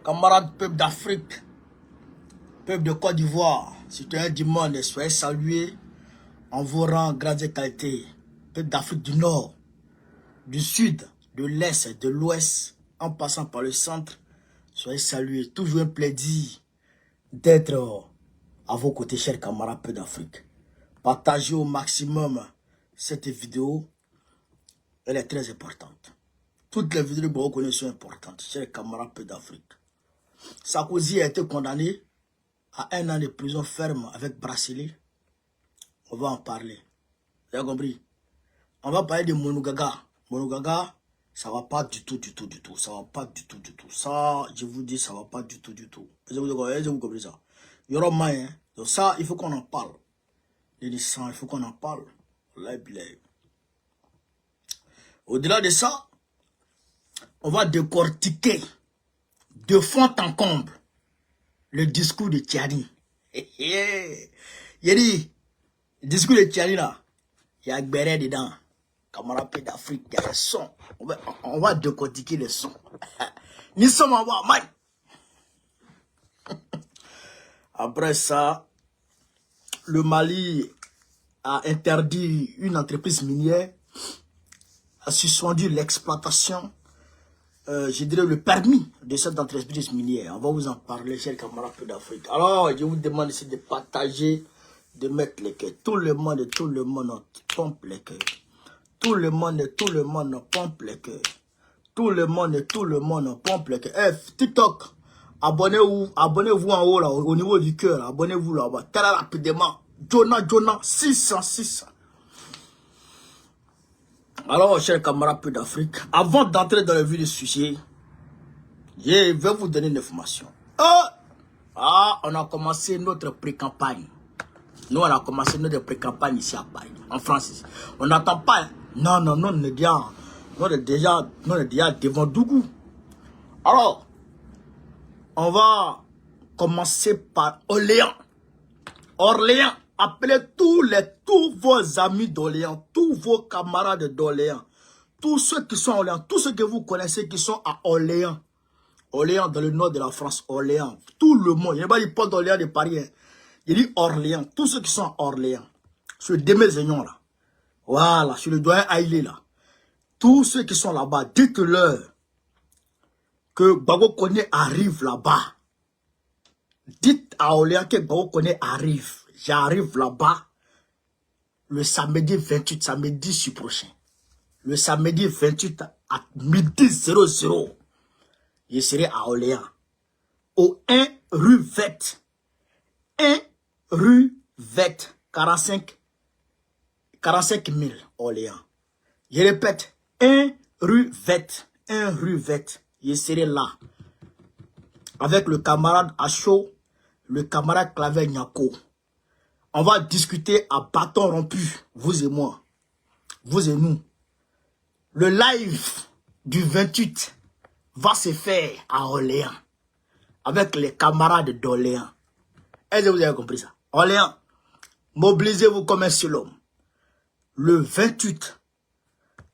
Camarades peuple d'Afrique, peuple de Côte d'Ivoire, citoyens du monde, soyez salués en vos rangs, grades et qualités. Peuple d'Afrique du Nord, du Sud, de l'Est, de l'Ouest, en passant par le centre, soyez salués. Toujours un plaisir d'être à vos côtés, chers camarades peuple d'Afrique. Partagez au maximum cette vidéo, elle est très importante. Toutes les vidéos que vous connaissez sont importantes, chers camarades peuple d'Afrique. Sarkozy a été condamné à 1 an de prison ferme avec bracelet. On va en parler. Vous avez compris? On va parler de Monogaga. Monogaga, ça va pas du tout. Ça va pas du tout. Ça, je vous dis, ça va pas du tout. Vous comprenez ça? Il y aura moyen. Donc ça, il faut qu'on en parle. Les licences, il faut qu'on en parle. Au-delà de ça, on va décortiquer de fond en comble le discours de Tiani. Il dit, le discours de Tiani là, il y a Gbéré dedans. Camarade pays d'Afrique, il y a les sons. On va décortiquer les sons. Nous sommes en bas, Mike. Après ça, le Mali a interdit une entreprise minière, a suspendu l'exploitation, je dirais le permis de cette entreprise minière. On va vous en parler, chers camarades d'Afrique. Alors, je vous demande ici de partager, de mettre les cœurs. Tout le monde pompe les cœurs. Tout le monde pompe les cœurs. Tout le monde pompe les cœurs. TikTok, abonnez-vous en haut là, au niveau du cœur, abonnez-vous là-bas. Très rapidement. Jonah, 600. Alors, chers camarades peu d'Afrique, avant d'entrer dans le vif du sujet, je vais vous donner une information. On a commencé notre pré-campagne. Nous, on a commencé notre pré-campagne ici à Paris, en France. On n'attend pas. Hein. Non, on est déjà devant Dougou. Alors, on va commencer par Orléans. Appelez tous vos amis d'Orléans, tous vos camarades d'Orléans, tous ceux qui sont à Orléans, tous ceux que vous connaissez qui sont à Orléans. Orléans dans le nord de la France, Orléans. Tout le monde. Il n'y a pas dit pas d'Orléans de Paris. Hein. Il dit Orléans. Tous ceux qui sont à Orléans. Sur le Démé-Zignon là. Voilà, sur le doyen Haïlé là. Tous ceux qui sont là-bas, dites-leur que Babo Koné arrive là-bas. Dites à Orléans que Babo Koné arrive. J'arrive là-bas le samedi 28, samedi prochain. Le samedi 28 à midi 00. Je serai à Orléans. Au 1 rue Vette. 1 rue Vette. 45 000 Orléans. Je répète. 1 rue Vette. 1 rue Vette. Je serai là. Avec le camarade Acho. Le camarade Claver Nyako. On va discuter à bâton rompu, vous et moi, vous et nous. Le live du 28 va se faire à Orléans, avec les camarades d'Orléans. Est-ce que vous avez compris ça? Orléans, mobilisez-vous comme un seul homme. Le 28,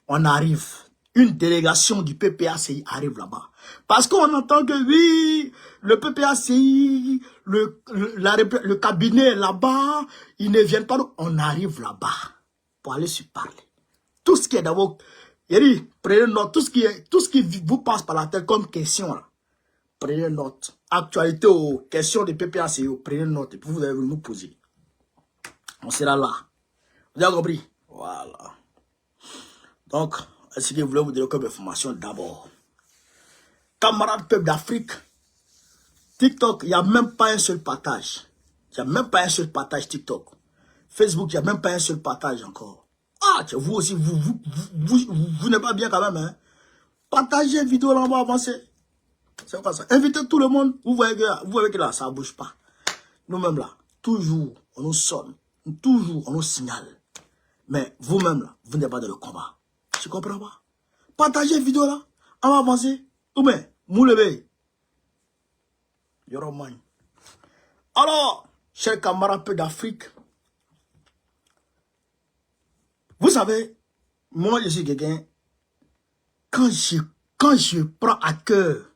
on arrive. Une délégation du PPACI arrive là-bas. Parce qu'on entend que oui, le PPACI, le cabinet là-bas, ils ne viennent pas. On arrive là-bas pour aller se parler. Tout ce qui est d'abord, il dit, prenez note, tout ce qui vous passe par la tête comme question, là, prenez note. Actualité aux questions du PPACI, prenez note et puis vous allez nous poser. On sera là. Vous avez compris? Voilà. Donc, est-ce que vous voulez vous donner comme information d'abord? Camarades peuple d'Afrique, TikTok, il n'y a même pas un seul partage. Il n'y a même pas un seul partage TikTok. Facebook, il n'y a même pas un seul partage encore. Ah, vous aussi, vous n'êtes pas bien quand même. Hein? Partagez une vidéo là, on va avancer. C'est quoi ça? Invitez tout le monde. Vous voyez que là, ça ne bouge pas. Nous-mêmes là, toujours, on nous sonne. Toujours, on nous signale. Mais vous-même là, vous n'êtes pas dans le combat. Tu comprends pas? Partagez une vidéo là. On va avancer. Ou bien, moulebe. Yoroman. Alors, chers camarades peu d'Afrique, vous savez, moi je suis quelqu'un, quand je prends à cœur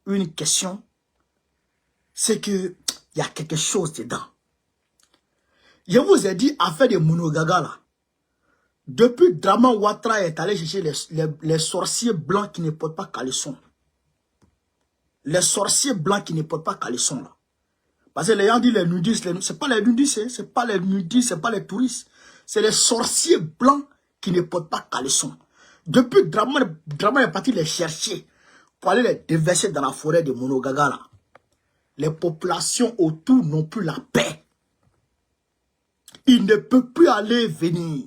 une question, c'est que il y a quelque chose dedans. Je vous ai dit, affaire de Monogaga là. Depuis Draman Ouattara est allé chercher les sorciers blancs qui ne portent pas caleçon. Les sorciers blancs qui ne portent pas caleçon là. Parce que les gens disent les nudistes, c'est pas les nudistes, c'est pas les nudistes, c'est pas les touristes. C'est les sorciers blancs qui ne portent pas caleçon. Depuis Draman est parti les chercher pour aller les déverser dans la forêt de Monogaga là. Les populations autour n'ont plus la paix. Il ne peut plus aller venir.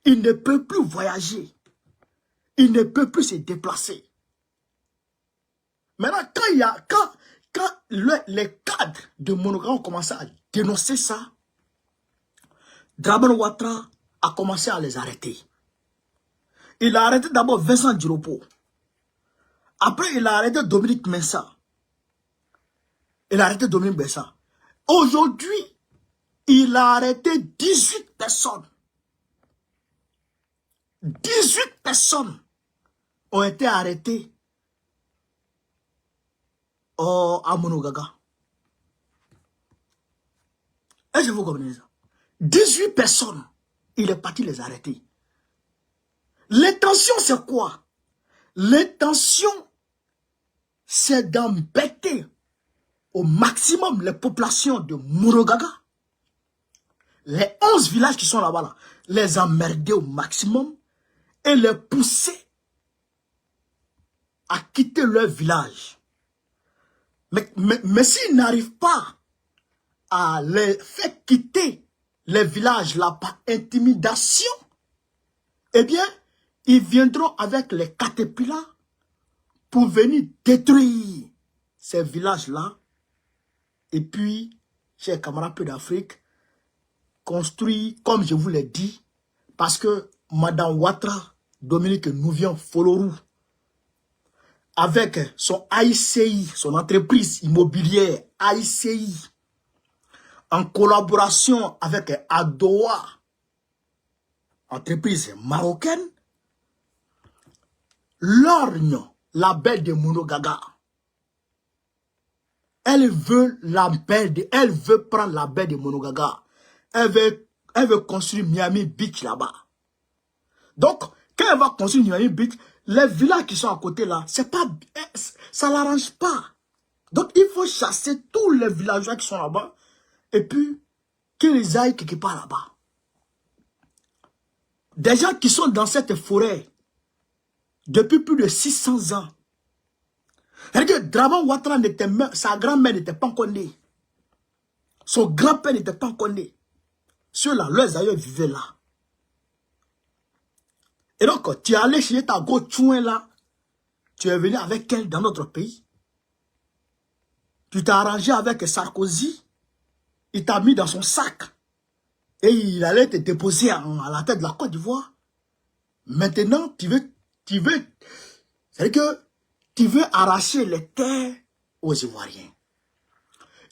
Il ne peut plus voyager. Il ne peut plus se déplacer. Maintenant, quand les cadres de Monogaga ont commencé à dénoncer ça, Draman Ouattara a commencé à les arrêter. Il a arrêté d'abord Vincent Djiropo. Après, il a arrêté Dominique Mensa. Aujourd'hui, il a arrêté 18 personnes. 18 personnes ont été arrêtées à Monogaga. Est-ce que vous comprenez ça? 18 personnes, il est parti les arrêter. L'intention, c'est quoi? L'intention, c'est d'embêter au maximum les populations de Monogaga. Les 11 villages qui sont là-bas, là, les emmerder au maximum et les pousser à quitter leur village. Mais s'ils n'arrivent pas à les faire quitter les villages là par intimidation, eh bien, ils viendront avec les caterpillars pour venir détruire ces villages-là. Et puis, chers camarades peu d'Afrique, construit, comme je vous l'ai dit, parce que Madame Ouattara, Dominique Nouvian Folorou, avec son AICI, son entreprise immobilière AICI, en collaboration avec Adoa, entreprise marocaine, lorgne la baie de Monogaga. Elle veut prendre la baie de Monogaga. Elle veut construire Miami Beach là-bas. Donc, quand elle va construire Miami Beach, les villas qui sont à côté là, ça ne l'arrange pas. Donc, il faut chasser tous les villageois qui sont là-bas et puis qu'ils aillent quelque part là-bas. Des gens qui sont dans cette forêt depuis plus de 600 ans. C'est-à-dire que Draman Ouattara, sa grand-mère n'était pas encore née. Son grand-père n'était pas encore né. Ceux-là, leurs aïeux vivaient là. Et donc, tu es allé chez ta go chouin là, tu es venu avec elle dans notre pays. Tu t'es arrangé avec Sarkozy, il t'a mis dans son sac. Et il allait te déposer à la tête de la Côte d'Ivoire. Maintenant, c'est-à-dire que tu veux arracher les terres aux Ivoiriens.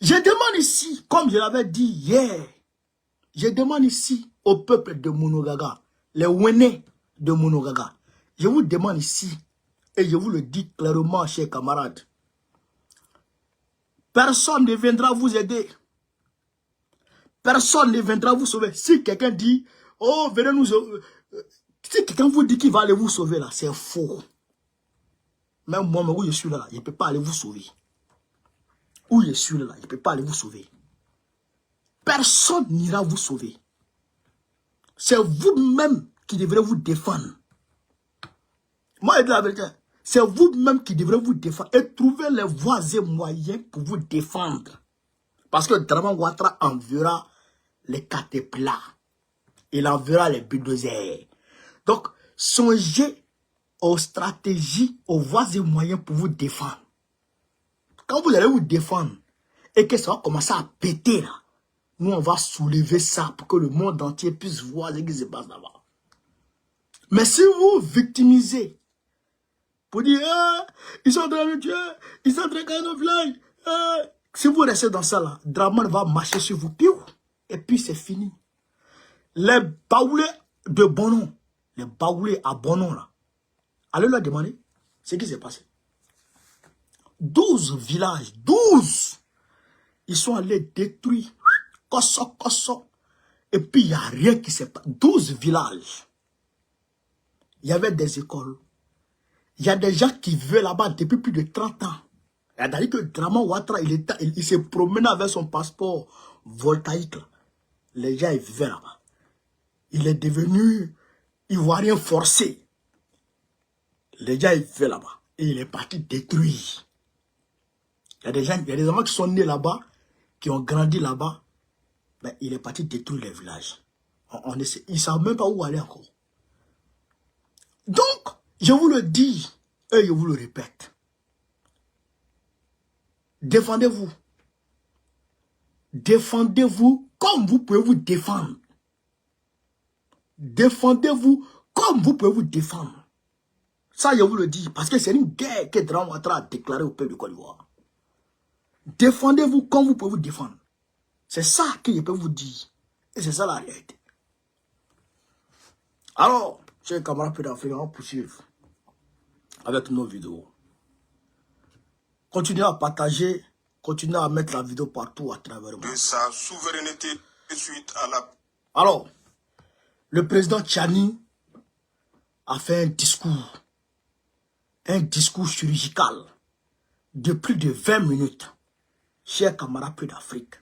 Je demande ici, comme je l'avais dit hier, je demande ici au peuple de Monogaga, les Wénés de Monogaga, je vous demande ici, et je vous le dis clairement, chers camarades, personne ne viendra vous aider. Personne ne viendra vous sauver. Si quelqu'un dit, oh, venez nous sauver, si quelqu'un vous dit qu'il va aller vous sauver là, c'est faux. Même moi, où je suis là, je ne peux pas aller vous sauver. Où je suis là, je ne peux pas aller vous sauver. Personne n'ira vous sauver. C'est vous-même qui devrez vous défendre. Moi, je dis la vérité. C'est vous-même qui devrez vous défendre et trouver les voies et moyens pour vous défendre. Parce que Draman Ouattara enverra les caterpillars. Il enverra les bulldozers. Donc, songez aux stratégies, aux voies et moyens pour vous défendre. Quand vous allez vous défendre et que ça va commencer à péter là, nous on va soulever ça pour que le monde entier puisse voir ce qui se passe là-bas. Mais si vous victimisez, pour dire, ils sont en train de tuer, ils sont en train de gagner nos villages, si vous restez dans ça là, Draman va marcher sur vous, et puis c'est fini. Les baoulés de Bonon, les baoulés à Bonon là, allez leur demander ce qui s'est passé. 12 villages, 12. Ils sont allés détruire. Kosso. Et puis, il n'y a rien qui s'est passé. 12 villages. Il y avait des écoles. Il y a des gens qui vivaient là-bas depuis plus de 30 ans. C'est-à-dire que Draman Ouattara, il s'est promené avec son passeport voltaïque. Les gens, ils vivaient là-bas. Il est devenu ivoirien forcé. Les gens, ils vivaient là-bas. Et il est parti détruire. Il y a des gens, il y a des enfants qui sont nés là-bas, qui ont grandi là-bas. Mais il est parti détruire les villages. Ils ne savent même pas où aller encore. Donc, je vous le dis, et je vous le répète. Défendez-vous. Défendez-vous comme vous pouvez vous défendre. Défendez-vous comme vous pouvez vous défendre. Ça, je vous le dis, parce que c'est une guerre que Draman Ouattara a déclarée au peuple de Côte d'Ivoire. Défendez-vous comme vous pouvez vous défendre. C'est ça que je peux vous dire. Et c'est ça la réalité. Alors, chers camarades d'Afrique, on va poursuivre avec nos vidéos. Continuez à partager, continuez à mettre la vidéo partout à travers le monde. De sa souveraineté suite à la... Alors, le président Tchani a fait un discours chirurgical de plus de 20 minutes. Chers camarades d'Afrique,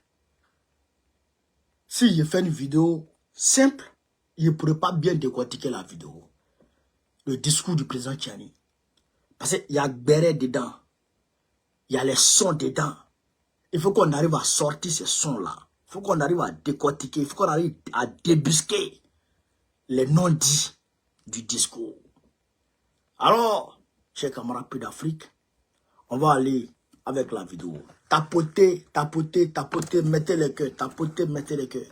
si je fais une vidéo simple, je ne pourrais pas bien décortiquer la vidéo. Le discours du président Tchani. Parce qu'il y a Béret dedans. Il y a les sons dedans. Il faut qu'on arrive à sortir ces sons-là. Il faut qu'on arrive à décortiquer. Il faut qu'on arrive à débusquer les non-dits du discours. Alors, chers camarades d'Afrique, on va aller avec la vidéo. Tapotez, mettez les cœurs. Tapotez, mettez les cœurs.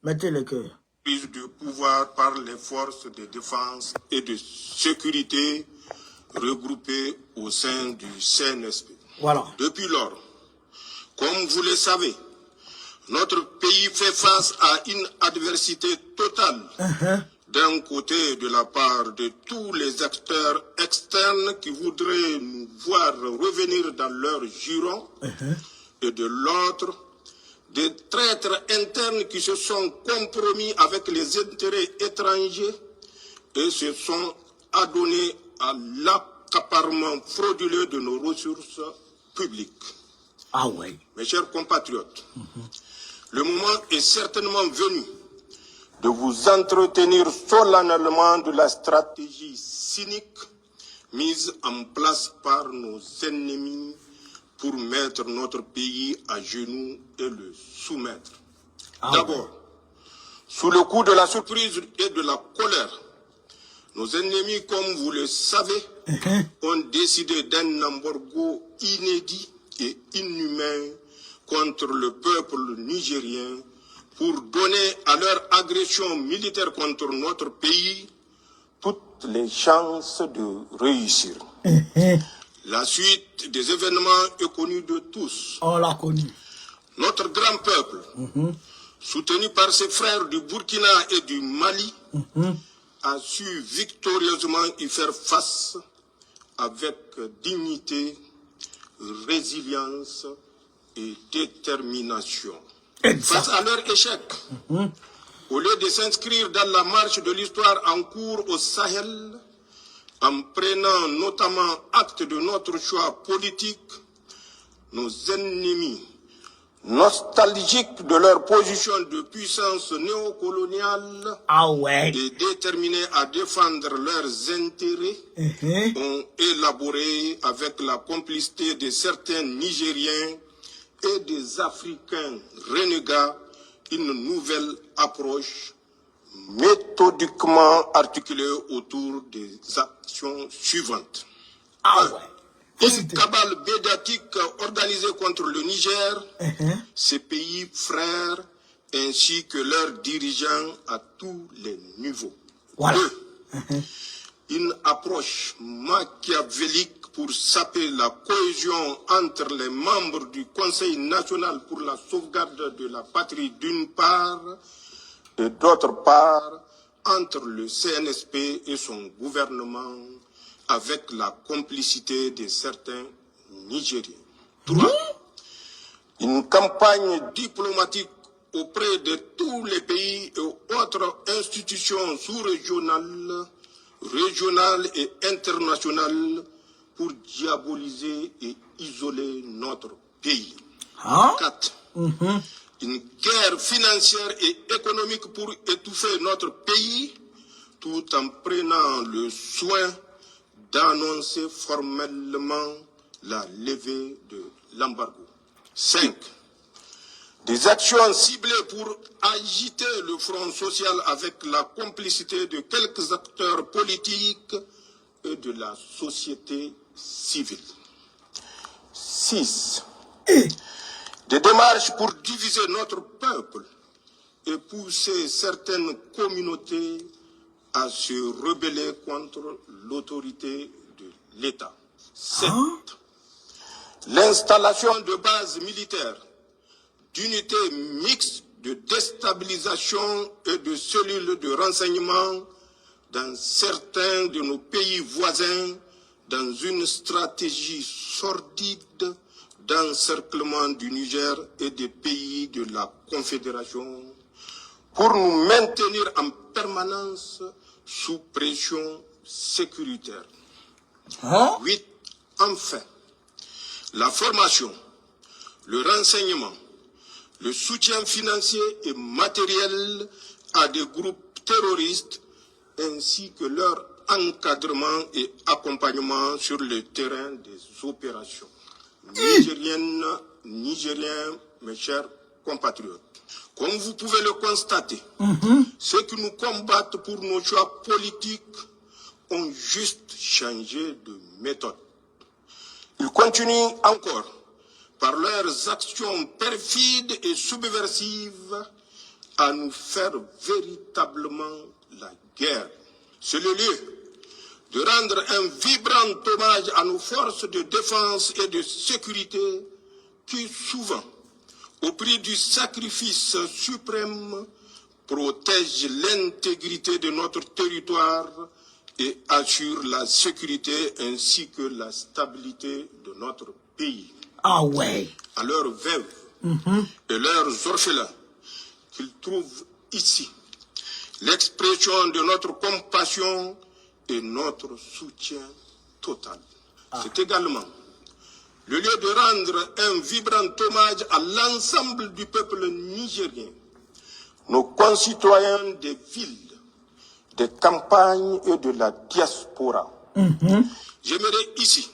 Mettez les cœurs. Prise de pouvoir par les forces de défense et de sécurité regroupées au sein du CNSP. Voilà. Depuis lors, comme vous le savez, notre pays fait face à une adversité totale. D'un côté, de la part de tous les acteurs externes qui voudraient nous voir revenir dans leur giron, et de l'autre, des traîtres internes qui se sont compromis avec les intérêts étrangers et se sont adonnés à l'accaparement frauduleux de nos ressources publiques. Ah ouais. Mes chers compatriotes, le moment est certainement venu de vous entretenir solennellement de la stratégie cynique mise en place par nos ennemis pour mettre notre pays à genoux et le soumettre. D'abord, sous le coup de la surprise et de la colère, nos ennemis, comme vous le savez, ont décidé d'un embargo inédit et inhumain contre le peuple nigérien pour donner à leur agression militaire contre notre pays toutes les chances de réussir. La suite des événements est connue de tous. On l'a connu. Notre grand peuple, soutenu par ses frères du Burkina et du Mali, a su victorieusement y faire face avec dignité, résilience et détermination. Face à leur échec, au lieu de s'inscrire dans la marche de l'histoire en cours au Sahel, en prenant notamment acte de notre choix politique, nos ennemis, nostalgiques de leur position de puissance néocoloniale et déterminés à défendre leurs intérêts, ont élaboré avec la complicité de certains Nigériens et des Africains renégats une nouvelle approche méthodiquement articulée autour des actions suivantes. Une cabale médiatique organisée contre le Niger, ses pays frères, ainsi que leurs dirigeants à tous les niveaux. Deux, une approche machiavélique pour saper la cohésion entre les membres du Conseil national pour la sauvegarde de la patrie d'une part, et d'autre part, entre le CNSP et son gouvernement avec la complicité de certains Nigériens. 3. Une campagne diplomatique auprès de tous les pays et autres institutions sous-régionales, régionales et internationales pour diaboliser et isoler notre pays. 4. Une guerre financière et économique pour étouffer notre pays, tout en prenant le soin d'annoncer formellement la levée de l'embargo. 5. Des actions ciblées pour agiter le front social avec la complicité de quelques acteurs politiques et de la société civile. 6. Des démarches pour diviser notre peuple et pousser certaines communautés à se rebeller contre l'autorité de l'État. 7. L'installation de bases militaires, d'unités mixtes de déstabilisation et de cellules de renseignement dans certains de nos pays voisins dans une stratégie sordide d'encerclement du Niger et des pays de la Confédération pour nous maintenir en permanence sous pression sécuritaire. 8. Enfin, la formation, le renseignement, le soutien financier et matériel à des groupes terroristes ainsi que leur encadrement et accompagnement sur le terrain des opérations. Nigériennes, Nigériens, mes chers compatriotes, comme vous pouvez le constater, ceux qui nous combattent pour nos choix politiques ont juste changé de méthode. Ils continuent encore, par leurs actions perfides et subversives, à nous faire véritablement la guerre. C'est le lieu de rendre un vibrant hommage à nos forces de défense et de sécurité qui souvent, au prix du sacrifice suprême, protègent l'intégrité de notre territoire et assurent la sécurité ainsi que la stabilité de notre pays. Ah ouais. À leurs veuves et leurs orphelins qu'ils trouvent ici, l'expression de notre compassion et notre soutien total. C'est également le lieu de rendre un vibrant hommage à l'ensemble du peuple nigérien, nos concitoyens des villes, des campagnes et de la diaspora. J'aimerais ici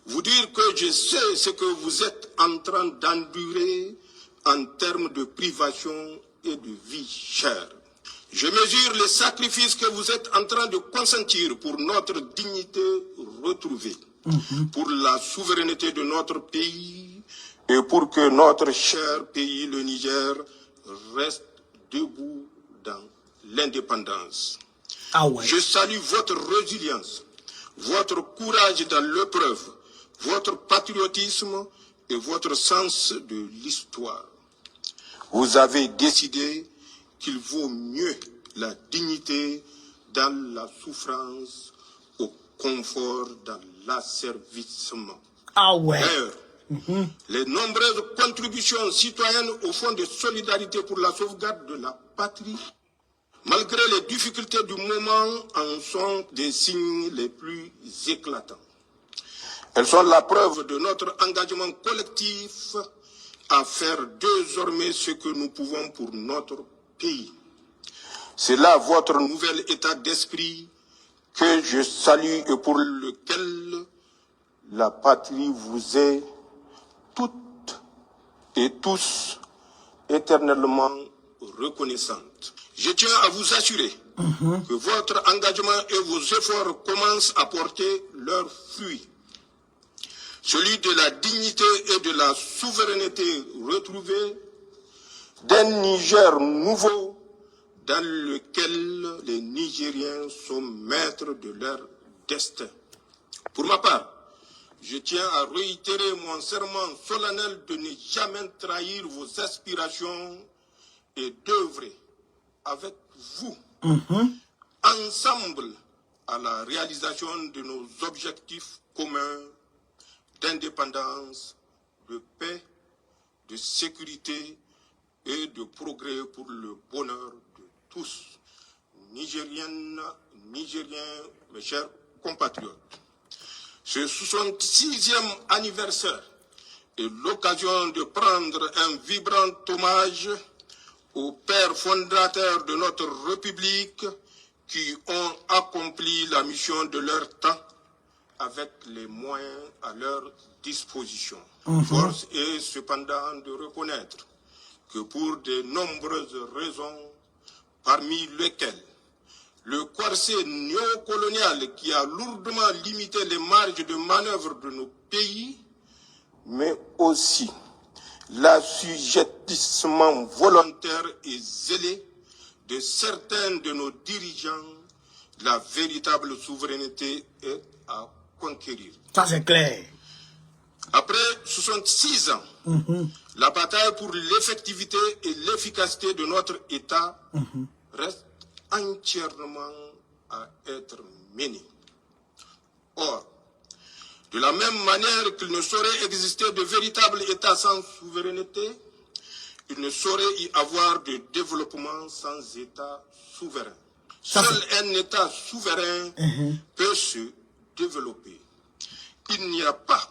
vous dire que je sais ce que vous êtes en train d'endurer en termes de privation et de vie chère. Je mesure les sacrifices que vous êtes en train de consentir pour notre dignité retrouvée, pour la souveraineté de notre pays et pour que notre cher pays, le Niger, reste debout dans l'indépendance. Ah ouais. Je salue votre résilience, votre courage dans l'épreuve, votre patriotisme et votre sens de l'histoire. Vous avez décidé qu'il vaut mieux la dignité dans la souffrance au confort dans l'asservissement. Ah ouais. D'ailleurs, les nombreuses contributions citoyennes au Fonds de solidarité pour la sauvegarde de la patrie, malgré les difficultés du moment, en sont des signes les plus éclatants. Elles sont la preuve de notre engagement collectif à faire désormais ce que nous pouvons pour notre pays. C'est là votre nouvel état d'esprit que je salue et pour lequel la patrie vous est toutes et tous éternellement reconnaissante. Je tiens à vous assurer que votre engagement et vos efforts commencent à porter leurs fruits. Celui de la dignité et de la souveraineté retrouvée, d'un Niger nouveau dans lequel les Nigériens sont maîtres de leur destin. Pour ma part, je tiens à réitérer mon serment solennel de ne jamais trahir vos aspirations et d'œuvrer avec vous ensemble à la réalisation de nos objectifs communs d'indépendance, de paix, de sécurité et de progrès pour le bonheur de tous, Nigériennes, Nigériens, mes chers compatriotes. Ce 66e anniversaire est l'occasion de prendre un vibrant hommage aux pères fondateurs de notre République qui ont accompli la mission de leur temps avec les moyens à leur disposition. Force est cependant de reconnaître que pour de nombreuses raisons, parmi lesquelles le corset néocolonial qui a lourdement limité les marges de manœuvre de nos pays, mais aussi l'assujettissement volontaire et zélé de certains de nos dirigeants, la véritable souveraineté est à conquérir. Ça c'est clair. Après 66 ans, la bataille pour l'effectivité et l'efficacité de notre État reste entièrement à être menée. Or, de la même manière qu'il ne saurait exister de véritable État sans souveraineté, il ne saurait y avoir de développement sans État souverain. Seul un État souverain peut se développer. Il n'y a pas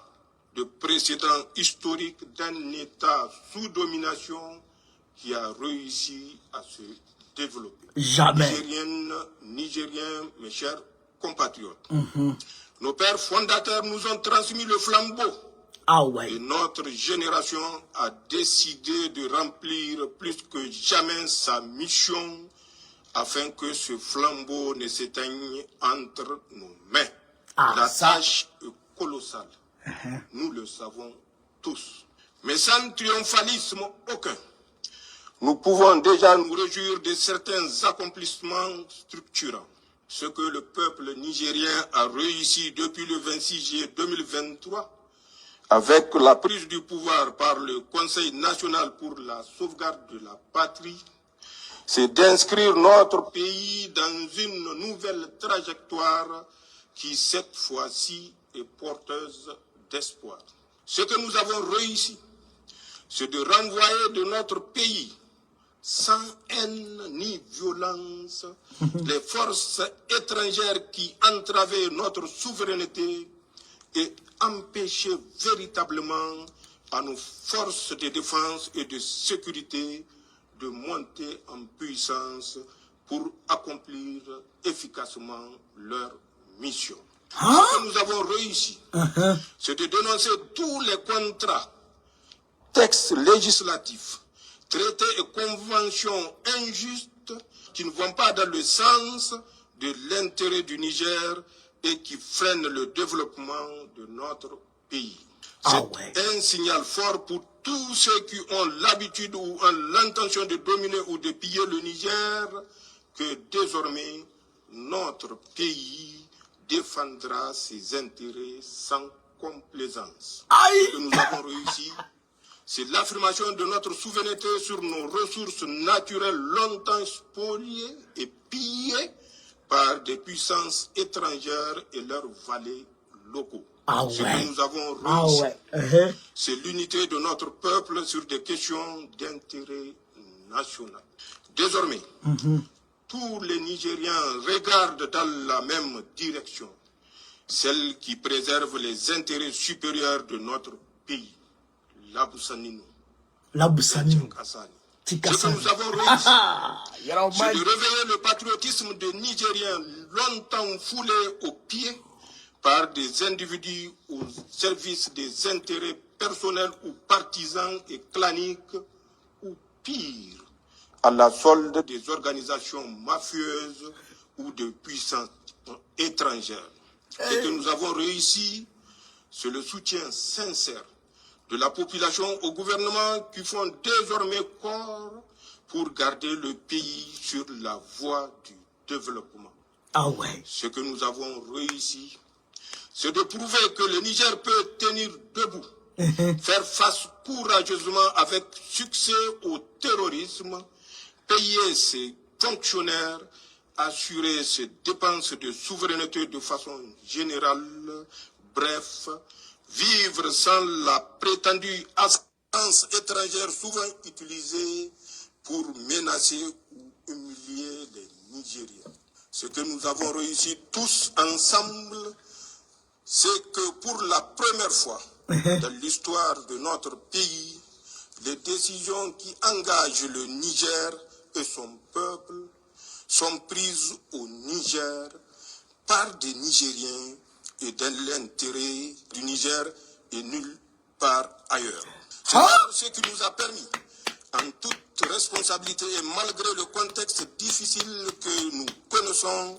de précédent historique d'un État sous domination qui a réussi à se développer. Jamais. Nigériennes, Nigériens, mes chers compatriotes, nos pères fondateurs nous ont transmis le flambeau. Ah ouais. Et notre génération a décidé de remplir plus que jamais sa mission afin que ce flambeau ne s'éteigne entre nos mains. La tâche est colossale. Nous le savons tous. Mais sans triomphalisme aucun, nous pouvons déjà nous réjouir de certains accomplissements structurants. Ce que le peuple nigérien a réussi depuis le 26 juillet 2023, avec la prise du pouvoir par le Conseil national pour la sauvegarde de la patrie, c'est d'inscrire notre pays dans une nouvelle trajectoire qui, cette fois-ci, est porteuse d'espoir. Ce que nous avons réussi, c'est de renvoyer de notre pays, sans haine ni violence, les forces étrangères qui entravaient notre souveraineté et empêcher véritablement à nos forces de défense et de sécurité de monter en puissance pour accomplir efficacement leur mission. Ce que nous avons réussi, c'est de dénoncer tous les contrats, textes législatifs, traités et conventions injustes qui ne vont pas dans le sens de l'intérêt du Niger et qui freinent le développement de notre pays. C'est un signal fort pour tous ceux qui ont l'habitude ou ont l'intention de dominer ou de piller le Niger, que désormais notre pays défendra ses intérêts sans complaisance. Ce que nous avons réussi, c'est l'affirmation de notre souveraineté sur nos ressources naturelles longtemps spoliées et pillées par des puissances étrangères et leurs valets locaux. Ce que nous avons réussi, c'est l'unité de notre peuple sur des questions d'intérêt national. Désormais, tous les Nigériens regardent dans la même direction, celle qui préserve les intérêts supérieurs de notre pays. L'Aboussaninou. Ce que nous avons réussi, c'est de réveiller le patriotisme des Nigériens longtemps foulé aux pieds par des individus au service des intérêts personnels ou partisans et claniques, ou pire, à la solde des organisations mafieuses ou de puissances étrangères. Ce que nous avons réussi, c'est le soutien sincère de la population au gouvernement qui font désormais corps pour garder le pays sur la voie du développement. Ce que nous avons réussi, c'est de prouver que le Niger peut tenir debout, faire face courageusement avec succès au terrorisme, payer ses fonctionnaires assurer ses dépenses de souveraineté de façon générale, bref, vivre sans la prétendue assistance étrangère souvent utilisée pour menacer ou humilier les Nigériens. Ce que nous avons réussi tous ensemble, c'est que pour la première fois dans l'histoire de notre pays, les décisions qui engagent le Niger et son peuple sont prises au Niger par des Nigériens et dans l'intérêt du Niger et nulle part ailleurs. C'est ce qui nous a permis, en toute responsabilité et malgré le contexte difficile que nous connaissons,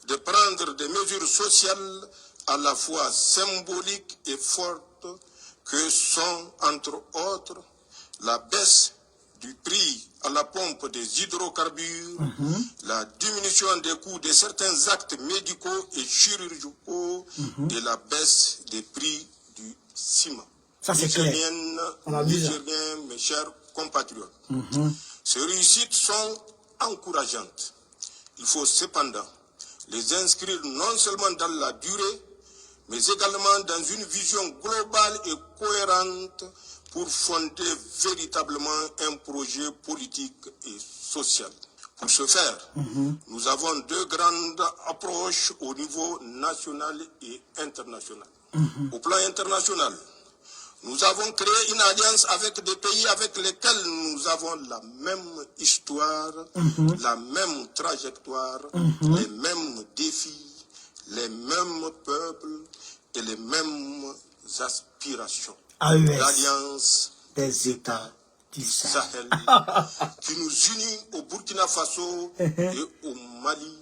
de prendre des mesures sociales à la fois symboliques et fortes que sont, entre autres, la baisse du prix à la pompe des hydrocarbures, la diminution des coûts de certains actes médicaux et chirurgicaux et la baisse des prix du ciment. Ça, c'est clair. Nigériens, mes chers compatriotes, ces réussites sont encourageantes. Il faut cependant les inscrire non seulement dans la durée, mais également dans une vision globale et cohérente pour fonder véritablement un projet politique et social. Pour ce faire, nous avons deux grandes approches au niveau national et international. Au plan international, nous avons créé une alliance avec des pays avec lesquels nous avons la même histoire, la même trajectoire, les mêmes défis, les mêmes peuples et les mêmes aspirations. L'alliance des États du Sahel qui nous unit au Burkina Faso et au Mali,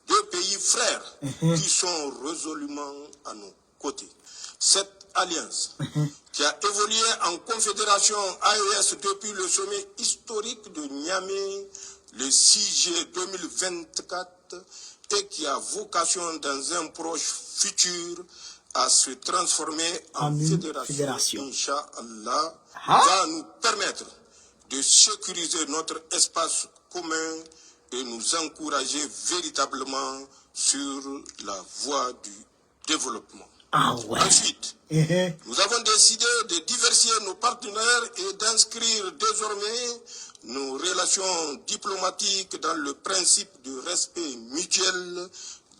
deux pays frères qui sont résolument à nos côtés. Cette alliance qui a évolué en confédération AES depuis le sommet historique de Niamey le 6 juillet 2024 et qui a vocation dans un proche futur à se transformer en fédération. Inch'Allah, va nous permettre de sécuriser notre espace commun et nous encourager véritablement sur la voie du développement. Ensuite, nous avons décidé de diversifier nos partenaires et d'inscrire désormais nos relations diplomatiques dans le principe de respect mutuel,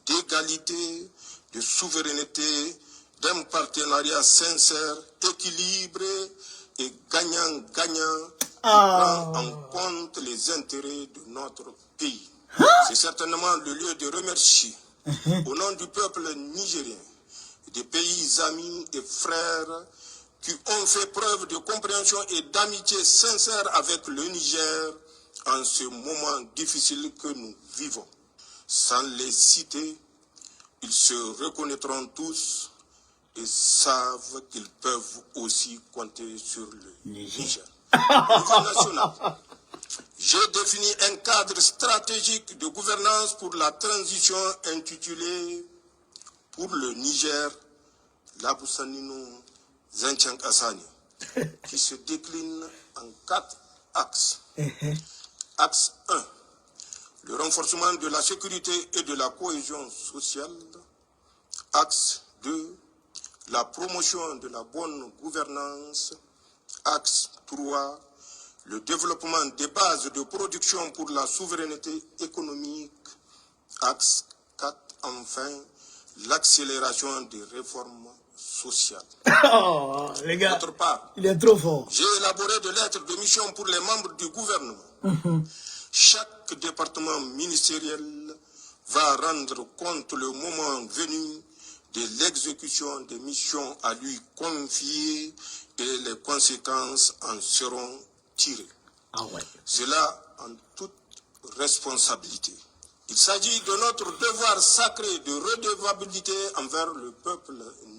d'égalité, de souveraineté, d'un partenariat sincère, équilibré et gagnant-gagnant qui prend en compte les intérêts de notre pays. C'est certainement le lieu de remercier au nom du peuple nigérien, des pays amis et frères qui ont fait preuve de compréhension et d'amitié sincère avec le Niger en ce moment difficile que nous vivons. Sans les citer, ils se reconnaîtront tous et savent qu'ils peuvent aussi compter sur le Niger. Au niveau national, j'ai défini un cadre stratégique de gouvernance pour la transition intitulé pour le Niger, Labussanino Zenchank Assani, qui se décline en 4 axes. Axe 1, le renforcement de la sécurité et de la cohésion sociale. Axe 2, la promotion de la bonne gouvernance. Axe 3, le développement des bases de production pour la souveraineté économique. Axe 4, enfin, l'accélération des réformes sociales. Oh, les gars, d'autre part, il est trop fort. J'ai élaboré des lettres de mission pour les membres du gouvernement. Chaque département ministériel va rendre compte le moment venu de l'exécution des missions à lui confiées et les conséquences en seront tirées. Cela en toute responsabilité. Il s'agit de notre devoir sacré de redevabilité envers le peuple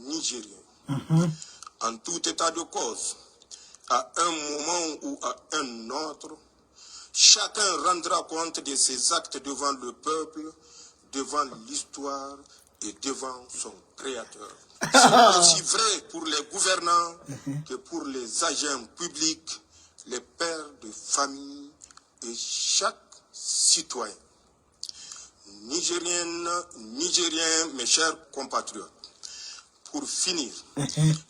nigérien. En tout état de cause, à un moment ou à un autre, chacun rendra compte de ses actes devant le peuple, devant l'histoire et devant son créateur. C'est aussi vrai pour les gouvernants que pour les agents publics, les pères de famille et chaque citoyen. Nigériennes, Nigériens, mes chers compatriotes, pour finir,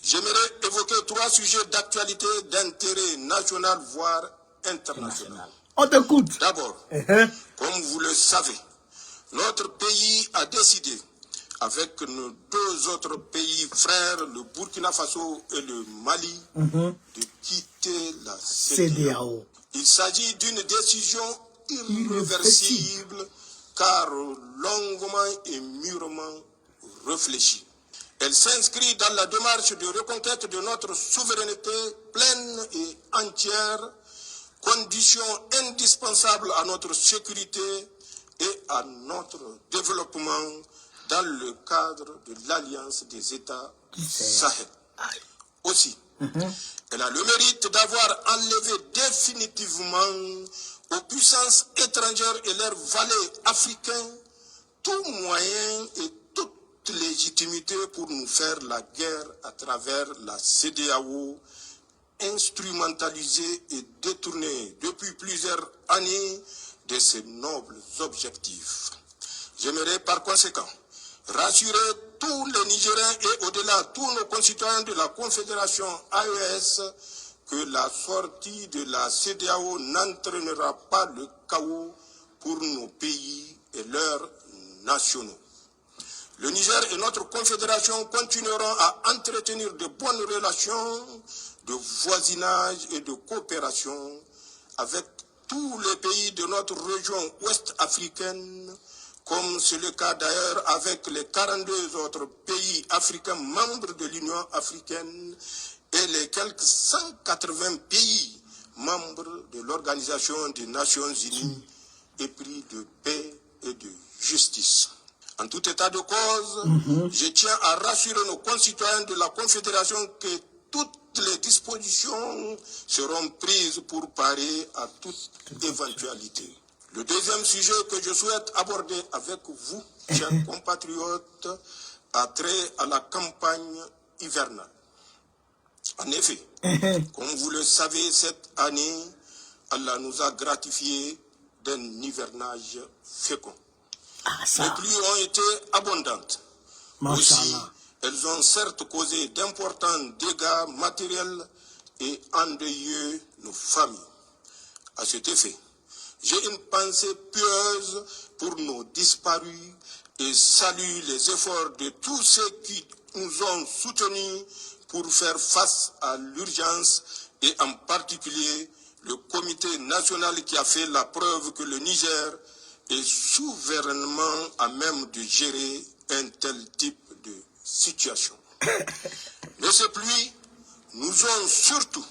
j'aimerais évoquer 3 sujets d'actualité d'intérêt national, voire international. On t'écoute. D'abord, comme vous le savez, notre pays a décidé, avec nos 2 autres pays frères, le Burkina Faso et le Mali, de quitter la CEDEAO. Il s'agit d'une décision irréversible, car longuement et mûrement réfléchie. Elle s'inscrit dans la démarche de reconquête de notre souveraineté pleine et entière, condition indispensable à notre sécurité et à notre développement dans le cadre de l'Alliance des États Sahel. Aussi, elle a le mérite d'avoir enlevé définitivement aux puissances étrangères et leurs valets africains tout moyen et toute légitimité pour nous faire la guerre à travers la CEDEAO, instrumentalisée et détournée depuis plusieurs années de ses nobles objectifs. J'aimerais par conséquent rassurer tous les Nigériens et au-delà tous nos concitoyens de la Confédération AES que la sortie de la CEDEAO n'entraînera pas le chaos pour nos pays et leurs nationaux. Le Niger et notre confédération continueront à entretenir de bonnes relations de voisinage et de coopération avec tous les pays de notre région ouest africaine, comme c'est le cas d'ailleurs avec les 42 autres pays africains membres de l'Union africaine et les quelques 180 pays membres de l'Organisation des Nations Unies, épris de paix et de justice. En tout état de cause, je tiens à rassurer nos concitoyens de la Confédération que toutes les dispositions seront prises pour parer à toute éventualité. Le deuxième sujet que je souhaite aborder avec vous, chers compatriotes, a trait à la campagne hivernale. En effet, comme vous le savez, cette année, Allah nous a gratifiés d'un hivernage fécond. Les pluies ont été abondantes. Aussi, elles ont certes causé d'importants dégâts matériels et endeuillé nos familles. À cet effet, j'ai une pensée pieuse pour nos disparus et salue les efforts de tous ceux qui nous ont soutenus pour faire face à l'urgence et en particulier le comité national qui a fait la preuve que le Niger est souverainement à même de gérer un tel type de situation. Mais ces pluies nous ont surtout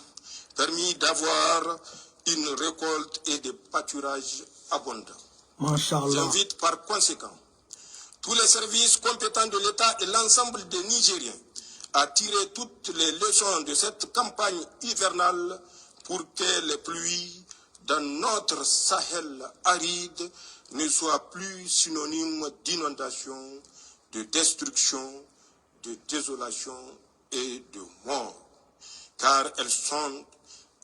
permis d'avoir une récolte et des pâturages abondants. J'invite par conséquent tous les services compétents de l'État et l'ensemble des Nigériens à tirer toutes les leçons de cette campagne hivernale pour que les pluies dans notre Sahel aride ne soient plus synonymes d'inondation, de destruction, de désolation et de mort, car elles sont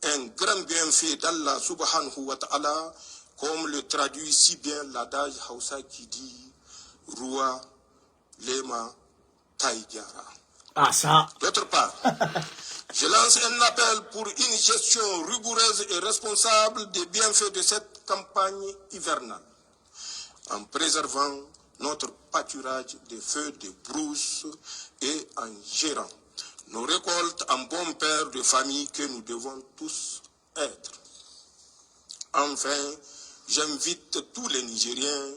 un grand bienfait d'Allah subhanahu wa ta'ala, comme le traduit si bien l'adage Hausa qui dit Rua Lema Taïgara. D'autre part, je lance un appel pour une gestion rigoureuse et responsable des bienfaits de cette campagne hivernale, en préservant notre pâturage des feux de brousse et en gérant nos récoltes en bon père de famille que nous devons tous être. Enfin, j'invite tous les Nigériens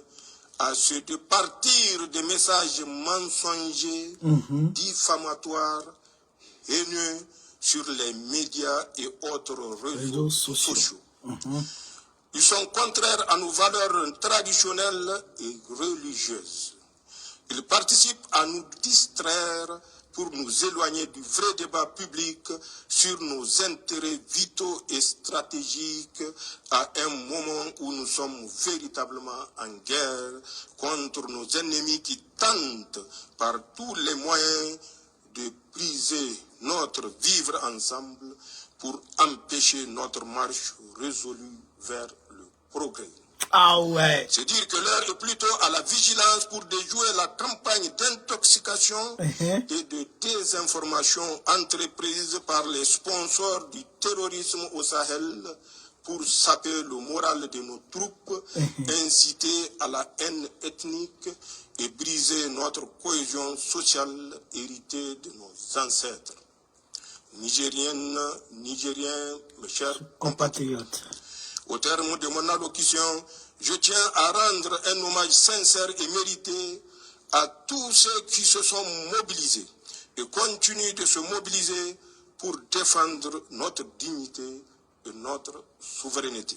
à se départir des messages mensongers, diffamatoires, haineux sur les médias et autres réseaux sociaux. Ils sont contraires à nos valeurs traditionnelles et religieuses. Ils participent à nous distraire pour nous éloigner du vrai débat public sur nos intérêts vitaux et stratégiques à un moment où nous sommes véritablement en guerre contre nos ennemis qui tentent par tous les moyens de briser notre vivre ensemble pour empêcher notre marche résolue vers le progrès. Ah ouais. C'est dire que l'heure est plutôt à la vigilance pour déjouer la campagne d'intoxication et de désinformation entreprise par les sponsors du terrorisme au Sahel pour saper le moral de nos troupes, inciter à la haine ethnique et briser notre cohésion sociale héritée de nos ancêtres. Nigériennes, Nigériens, mes chers compatriotes. Au terme de mon allocution, je tiens à rendre un hommage sincère et mérité à tous ceux qui se sont mobilisés et continuent de se mobiliser pour défendre notre dignité et notre souveraineté.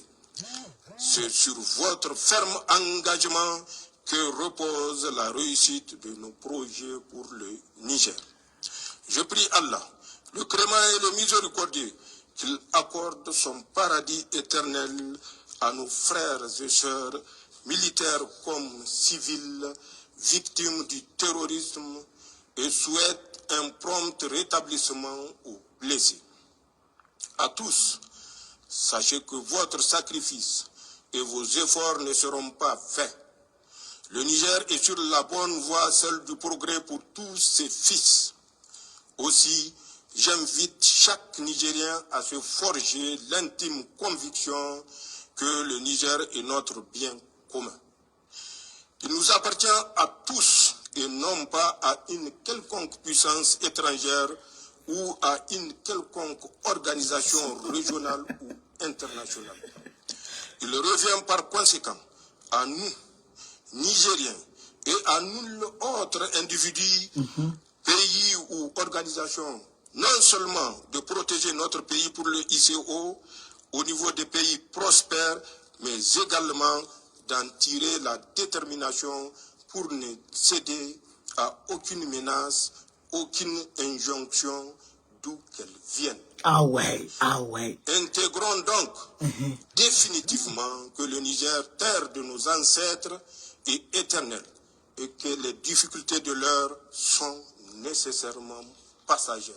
C'est sur votre ferme engagement que repose la réussite de nos projets pour le Niger. Je prie Allah, le clément et le miséricordieux, qu'il accorde son paradis éternel à nos frères et sœurs, militaires comme civils, victimes du terrorisme, et souhaite un prompt rétablissement aux blessés. À tous, sachez que votre sacrifice et vos efforts ne seront pas faits. Le Niger est sur la bonne voie, celle du progrès pour tous ses fils. Aussi, j'invite chaque Nigérien à se forger l'intime conviction que le Niger est notre bien commun. Il nous appartient à tous et non pas à une quelconque puissance étrangère ou à une quelconque organisation régionale ou internationale. Il revient par conséquent à nous, Nigériens, et à nul autre individu, pays ou organisation, non seulement de protéger notre pays pour le ICO au niveau des pays prospères, mais également d'en tirer la détermination pour ne céder à aucune menace, aucune injonction, d'où qu'elle vienne. Ah ouais, ah ouais. Intégrons donc définitivement que le Niger, terre de nos ancêtres, est éternel et que les difficultés de l'heure sont nécessairement passagères.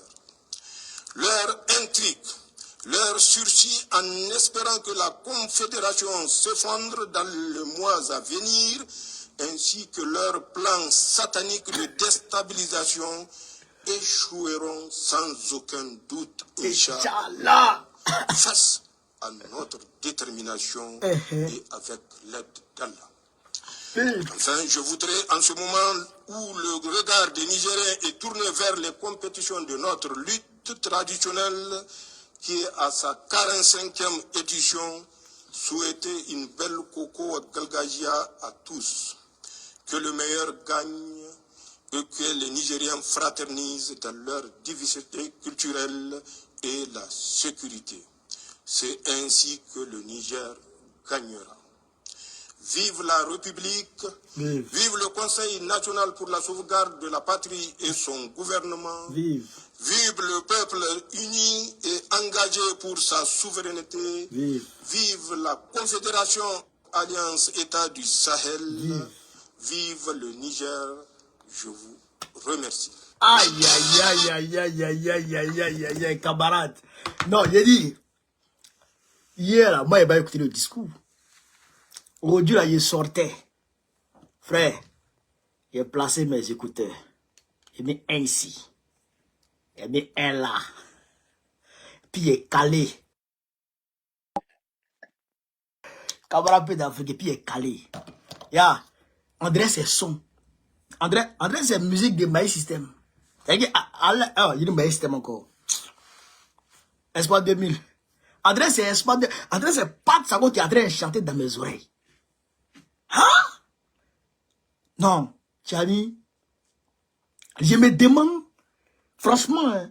Leur intrigue, leur sursis en espérant que la Confédération s'effondre dans les mois à venir, ainsi que leur plan satanique de déstabilisation échoueront sans aucun doute, Inch'Allah, face à notre détermination et avec l'aide d'Allah. Enfin, je voudrais, en ce moment où le regard des Nigériens est tourné vers les compétitions de notre lutte traditionnelle, qui est à sa 45e édition, souhaiter une belle Coco Galgagia à tous. Que le meilleur gagne et que les Nigériens fraternisent dans leur diversité culturelle et la sécurité. C'est ainsi que le Niger gagnera. Vive la République, vive le Conseil national pour la sauvegarde de la patrie et son gouvernement, vive le peuple uni et engagé pour sa souveraineté, vive la Confédération Alliance État du Sahel, vive le Niger, je vous remercie. Aïe, aïe, aïe, aïe, aïe, aïe, aïe, aïe, aïe, aïe, aïe, camarade. Non, j'ai dit, hier, moi, il m'a écouté le discours. Aujourd'hui, là, il sortait. Frère, j'ai placé mes écouteurs. J'ai mis un ici. J'ai mis un là. Puis il est calé. Camarade peu d'Afrique, puis il est calé. Ya, André, c'est son. André, c'est musique de My System. Il y a une My System encore. Espoir 2000. André, c'est Espoir 2000. André, c'est Pat Sago qui est en train de chanter dans mes oreilles. Hein? Non, Tchani. Je me demande, franchement, hein,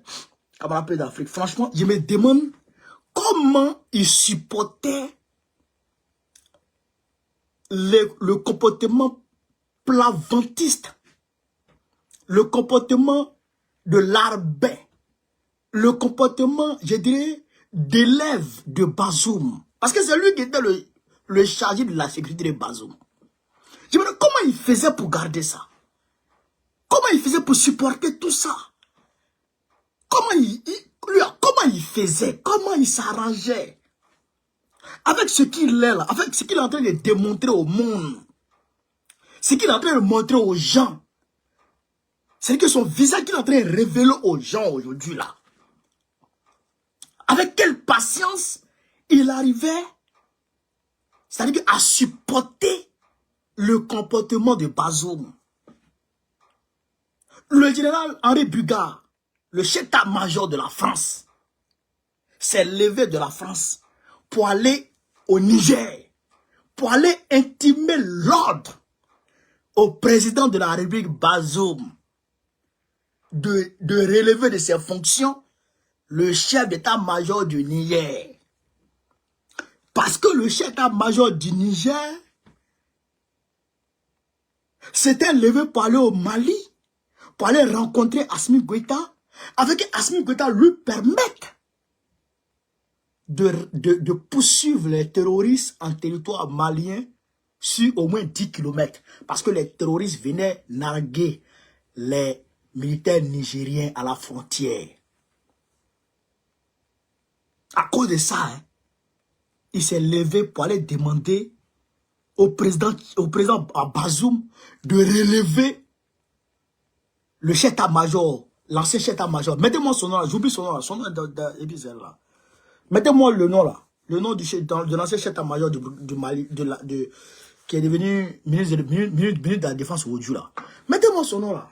camarade peu d'Afrique, franchement, je me demande comment ils supportaient le comportement plavantiste, le comportement de l'arbin, le comportement, je dirais, d'élève de Bazoum. Parce que c'est lui qui était le chargé de la sécurité de Bazoum. Je me demande comment il faisait pour garder ça. Comment il faisait pour supporter tout ça. Comment il faisait, comment il s'arrangeait. avec ce qu'il est là, avec ce qu'il est en train de démontrer au monde, ce qu'il est en train de montrer aux gens, c'est que son visage qu'il est en train de révéler aux gens aujourd'hui là, avec quelle patience il arrivait, c'est-à-dire à supporter le comportement de Bazoum. Le général Henri Bugard, le chef d'état-major de la France, s'est levé de la France pour aller au Niger, pour aller intimer l'ordre au président de la République Bazoum de relever de ses fonctions le chef d'état-major du Niger. Parce que le chef d'état-major du Niger s'était levé pour aller au Mali, pour aller rencontrer Assimi Goïta, avec Assimi Goïta lui permettre de poursuivre les terroristes en territoire malien sur au moins 10 km. Parce que les terroristes venaient narguer les militaires nigériens à la frontière. À cause de ça, hein, il s'est levé pour aller demander au président Bazoum de relever le chef d'état-major, l'ancien chef d'état-major. Mettez-moi son nom là, j'oublie son nom là, son nom est là. Mettez-moi le nom là, le nom de l'ancien chef d'état-major du Mali, qui est devenu ministre de la Défense aujourd'hui là. Mettez-moi son nom là.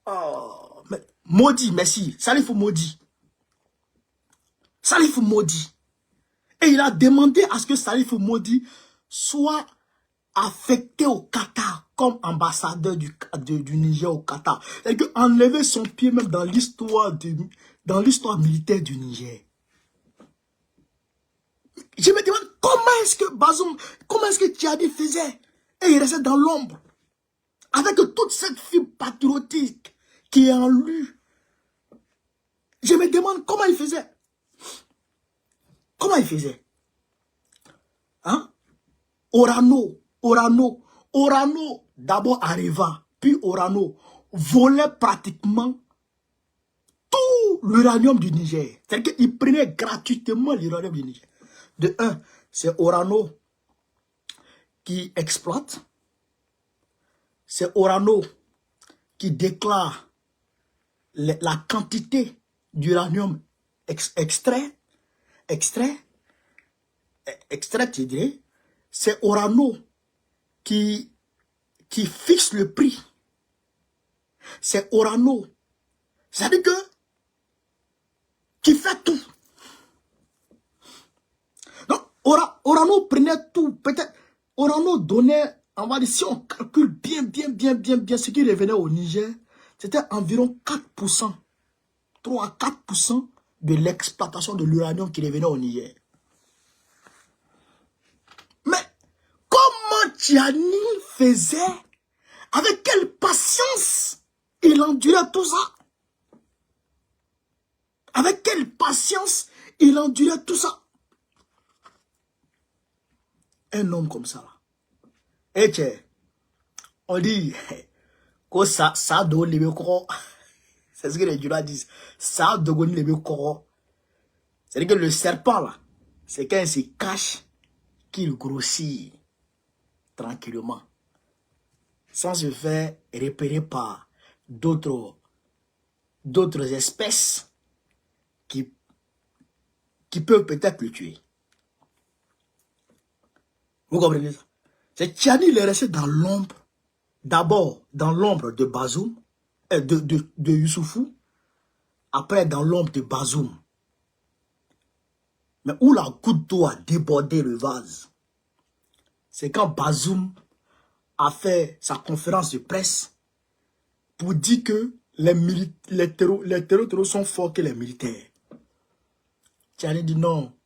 Oh, Maudit, merci. Salifou Maudit. Salifou Maudit. Et il a demandé à ce que Salifou Maudit soit affecté au Qatar comme ambassadeur du Niger au Qatar. Et enlever son pied même dans l'histoire militaire du Niger. Je me demande comment est-ce que Bazoum, comment est-ce que Tchadi faisait? Et il restait dans l'ombre. Avec toute cette fibre patriotique qui est en lui. Je me demande comment il faisait. Comment il faisait? Hein? Orano, d'abord arriva, puis Orano volait pratiquement tout l'uranium du Niger. C'est-à-dire qu'il prenait gratuitement l'uranium du Niger. De un, c'est Orano qui exploite. C'est Orano qui déclare la quantité d'uranium extrait, je dirais. C'est Orano qui fixe le prix. C'est Orano. C'est-à-dire que qui fait tout. Donc, Orano prenait tout. Peut-être, Orano donnait, on va dire, si on calcule bien, ce qui revenait au Niger, c'était environ 4%. 3 à 4% de l'exploitation de l'uranium qui revenait au Niger. Mais, comment Tchani faisait, avec quelle patience il endurait tout ça? Avec quelle patience il endurait tout ça? Un homme comme ça, là. Et on dit que ça donne les corps. C'est ce que les Djura disent. Ça donne les corps. C'est-à-dire que le serpent, là, c'est quand il se cache qu'il grossit tranquillement. Sans se faire repérer par d'autres espèces qui peuvent peut-être le tuer. Vous comprenez ça? C'est Tchani, il est resté dans l'ombre. D'abord, dans l'ombre de Bazoum, de Youssoufou. Après, dans l'ombre de Bazoum. Mais où la goutte d'eau a débordé le vase, c'est quand Bazoum a fait sa conférence de presse pour dire que les terroristes sont forts que les militaires. Tchani dit non,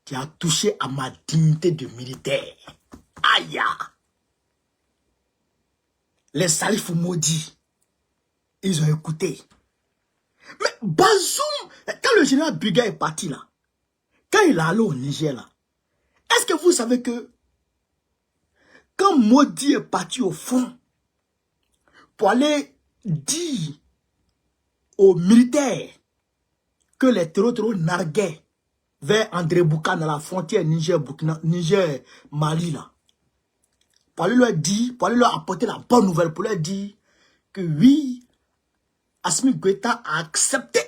tu as touché à ma dignité de militaire. Aïe! Les salifs maudits, ils ont écouté. Mais Bazoum, quand le général Bugard est parti là, quand il est allé au Niger là, est-ce que vous savez que quand Maudit est parti au front pour aller dire aux militaires que les terroristes narguaient vers André Boucan, à la frontière Niger-Mali, là. Pour aller leur apporter la bonne nouvelle, pour leur dire que oui, Assimi Goïta a accepté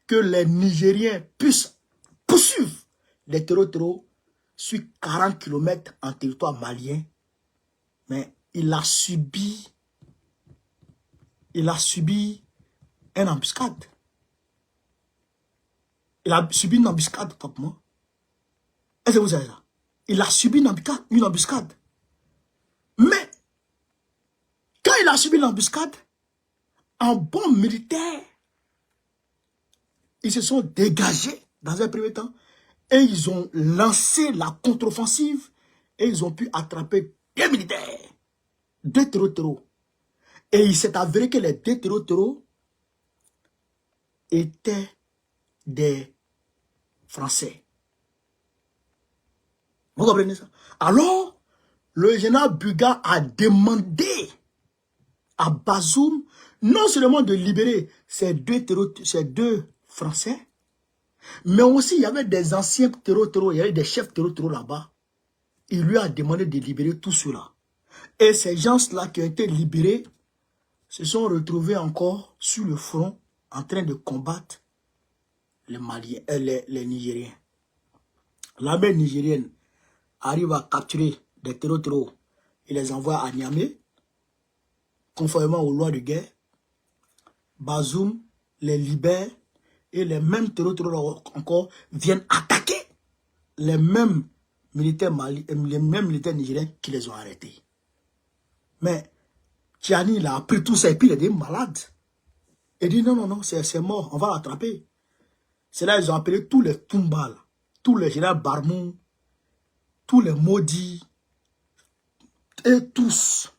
que les Nigériens puissent poursuivre les terreaux sur 40 km en territoire malien. Mais il a subi une embuscade. Il a subi une embuscade, comme moi. Est-ce que vous savez ça? Il a subi une embuscade. Mais, quand il a subi l'embuscade, en bon militaire, ils se sont dégagés dans un premier temps et ils ont lancé la contre-offensive et ils ont pu attraper 2 militaires, 2 terreaux. Et il s'est avéré que les 2 terreaux étaient des Français. Vous comprenez ça? Alors, le général Buga a demandé à Bazoum non seulement de libérer ces 2 Français, mais aussi il y avait des anciens terreaux, il y avait des chefs terreaux là-bas. Il lui a demandé de libérer tout cela. Et ces gens-là qui ont été libérés se sont retrouvés encore sur le front en train de combattre les Maliens, les Nigériens. L'armée nigérienne arrive à capturer des terreaux et les envoie à Niamey, conformément aux lois de guerre. Bazoum les libère et les mêmes terreaux encore viennent attaquer les mêmes militaires nigériens qui les ont arrêtés. Mais Tiani, il a appris tout ça et puis il est des malades. Il dit non, c'est mort, on va l'attraper. C'est là qu'ils ont appelé tous les Toumbal, tous les généraux Barmou, tous les maudits, et tous.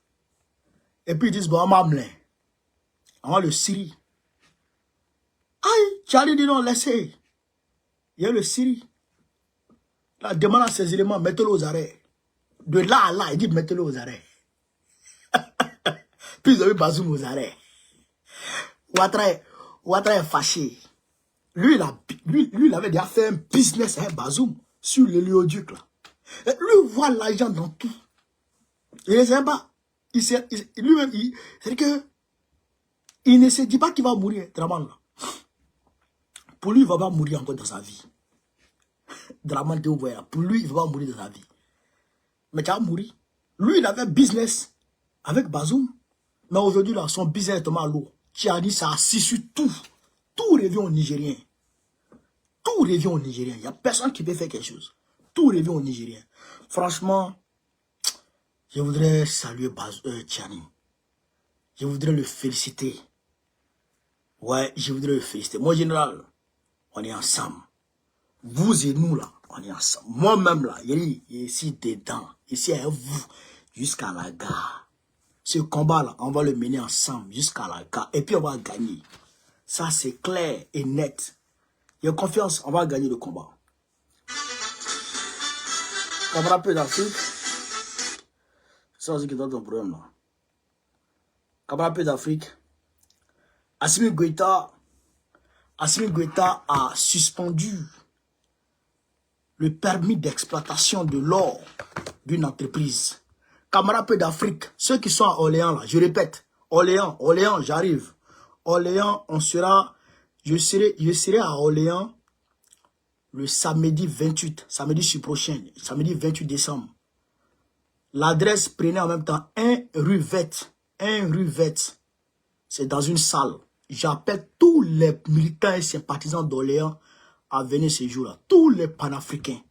Et puis ils disent, bon, on va le Syrie. Aïe, Tiani dit non, laissez. Il y a le Syrie. Là, demande à ces éléments, mettez-le aux arrêts. De là à là, il dit, mettez-le aux arrêts. Puis ils ont eu Bazoum aux arrêts. Ouattara est fâché. Lui, il avait déjà fait un business avec Bazoum sur l'hélioduc. Lui, voit l'argent dans tout. Il ne sait pas. Lui-même, c'est que il ne se dit pas qu'il va mourir, Draman. Pour lui, il ne va pas mourir encore dans sa vie. Draman, pour lui, il ne va pas mourir dans sa vie. Mais tu vas mourir. Lui, il avait business avec Bazoum. Mais aujourd'hui, là, son business est tellement lourd. Tiani, ça assis sur tout. Tout revient aux Nigériens. Tout revient aux Nigériens. Il n'y a personne qui peut faire quelque chose. Tout revient aux Nigériens. Franchement, je voudrais saluer Tiani. Je voudrais le féliciter. Ouais, je voudrais le féliciter. Moi, général, on est ensemble. Vous et nous, là, on est ensemble. Moi-même, là, il est ici dedans. Ici avec vous, jusqu'à la gare. Ce combat-là, on va le mener ensemble jusqu'à la gare. Et puis, on va gagner. Ça, c'est clair et net. J'ai confiance, on va gagner le combat. Camarade peu d'Afrique. C'est aussi qui donne ton problème, là. Camarade peu d'Afrique. Assimi Goïta a suspendu le permis d'exploitation de l'or d'une entreprise. Camarades peu d'Afrique, ceux qui sont à Orléans, là, je répète, Orléans, j'arrive. Orléans, je serai à Orléans le samedi 28, samedi prochain, samedi 28 décembre. L'adresse, prenez en même temps 1 rue Vette, c'est dans une salle. J'appelle tous les militants et sympathisants d'Orléans à venir ce jour-là. Tous les panafricains,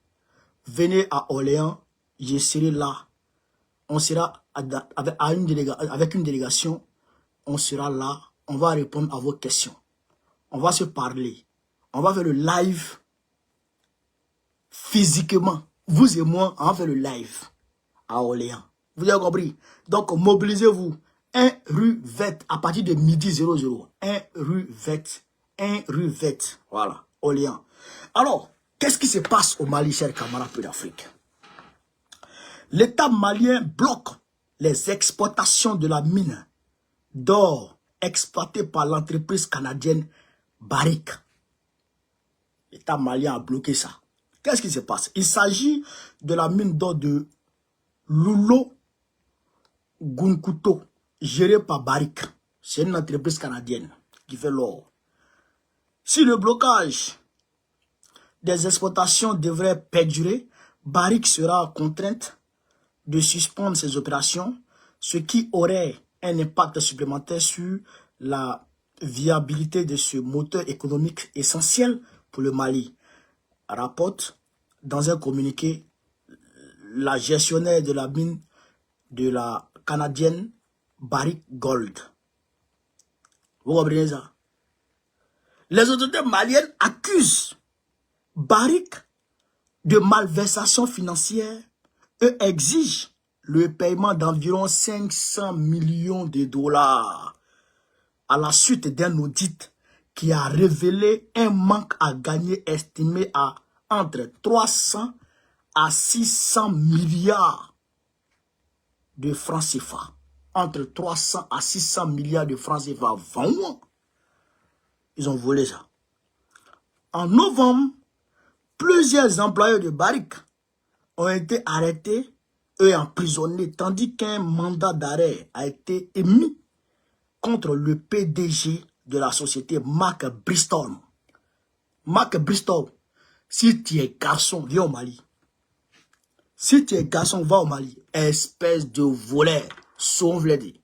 venez à Orléans, je serai là. On sera avec une délégation, on sera là, on va répondre à vos questions. On va se parler. On va faire le live physiquement. Vous et moi, on va faire le live à Orléans. Vous avez compris? Donc, mobilisez-vous. 1 rue Vette, à partir de midi 00. 1 rue Vette. Voilà, Orléans. Alors, qu'est-ce qui se passe au Mali, chers camarades peu d'Afrique? L'État malien bloque les exportations de la mine d'or exploitée par l'entreprise canadienne Barrick. L'État malien a bloqué ça. Qu'est-ce qui se passe? Il s'agit de la mine d'or de Loulo Gunkuto, gérée par Barrick. C'est une entreprise canadienne qui fait l'or. Si le blocage des exportations devrait perdurer, Barrick sera contrainte de suspendre ses opérations, ce qui aurait un impact supplémentaire sur la viabilité de ce moteur économique essentiel pour le Mali, rapporte dans un communiqué la gestionnaire de la mine de la canadienne Barrick Gold. Vous comprenez ça? Les autorités maliennes accusent Barrick de malversation financière et exigent le paiement d'environ 500 millions de dollars à la suite d'un audit qui a révélé un manque à gagner estimé à entre 300 à 600 milliards de francs CFA. Entre 300 à 600 milliards de francs CFA. Ils ont volé ça. En novembre, plusieurs employés de Barrick ont été arrêtés et emprisonnés, tandis qu'un mandat d'arrêt a été émis contre le PDG de la société, Mark Bristow. Mark Bristow, si tu es garçon, viens au Mali. Si tu es garçon, va au Mali. Espèce de voleur, sauve les dés.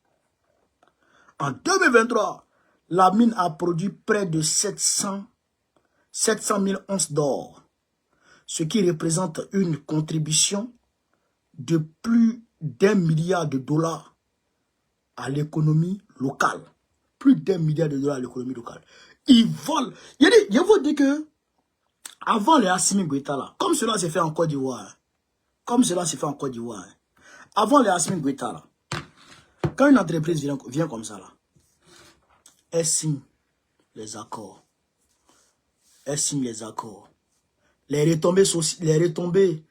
En 2023, la mine a produit près de 700 000 onces d'or, ce qui représente une contribution de plus d'1 milliard de dollars à l'économie locale. Plus d'1 milliard de dollars à l'économie locale. Ils volent. Je vous dis que, avant les Assimi Goïta là, comme cela s'est fait en Côte d'Ivoire, avant les Assimi Goïta là, quand une entreprise vient comme ça là, elle signe les accords. Les retombées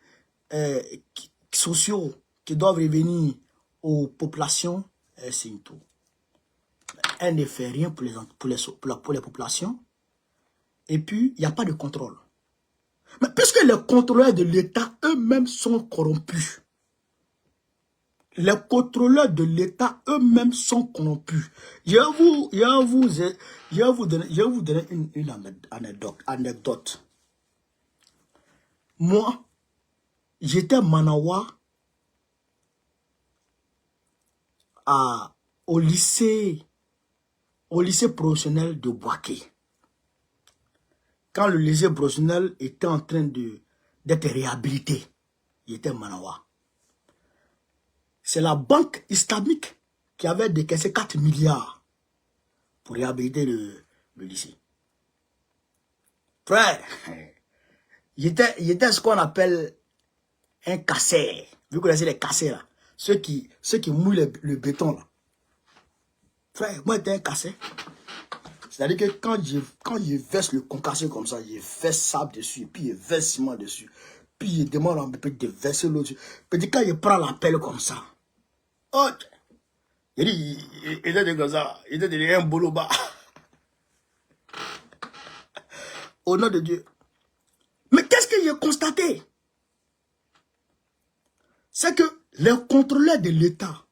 sociaux qui doivent revenir aux populations, elle signe tout. Elle ne fait rien pour les populations. Et puis, il n'y a pas de contrôle. Mais puisque les contrôleurs de l'État eux-mêmes sont corrompus, je vais vous donner une anecdote. Moi, j'étais Manawa au lycée professionnel de Bouaké. Quand le lycée professionnel était en train d'être réhabilité, j'étais Manawa. C'est la banque islamique qui avait décaissé 4 milliards pour réhabiliter le lycée. Frère, il était ce qu'on appelle un casseur. Vous connaissez les casseurs là, ceux qui mouillent le béton là. Frère, moi j'étais un casseur. C'est-à-dire que quand je verse le concassé comme ça, je verse sable dessus, puis je verse ciment dessus, puis je demande à un peu de verser l'eau dessus. Puis quand je prends la pelle comme ça, oh, il était comme ça, il était un boulot bas. Au nom de Dieu. Mais qu'est-ce que j'ai constaté? C'est que les contrôleurs de l'État,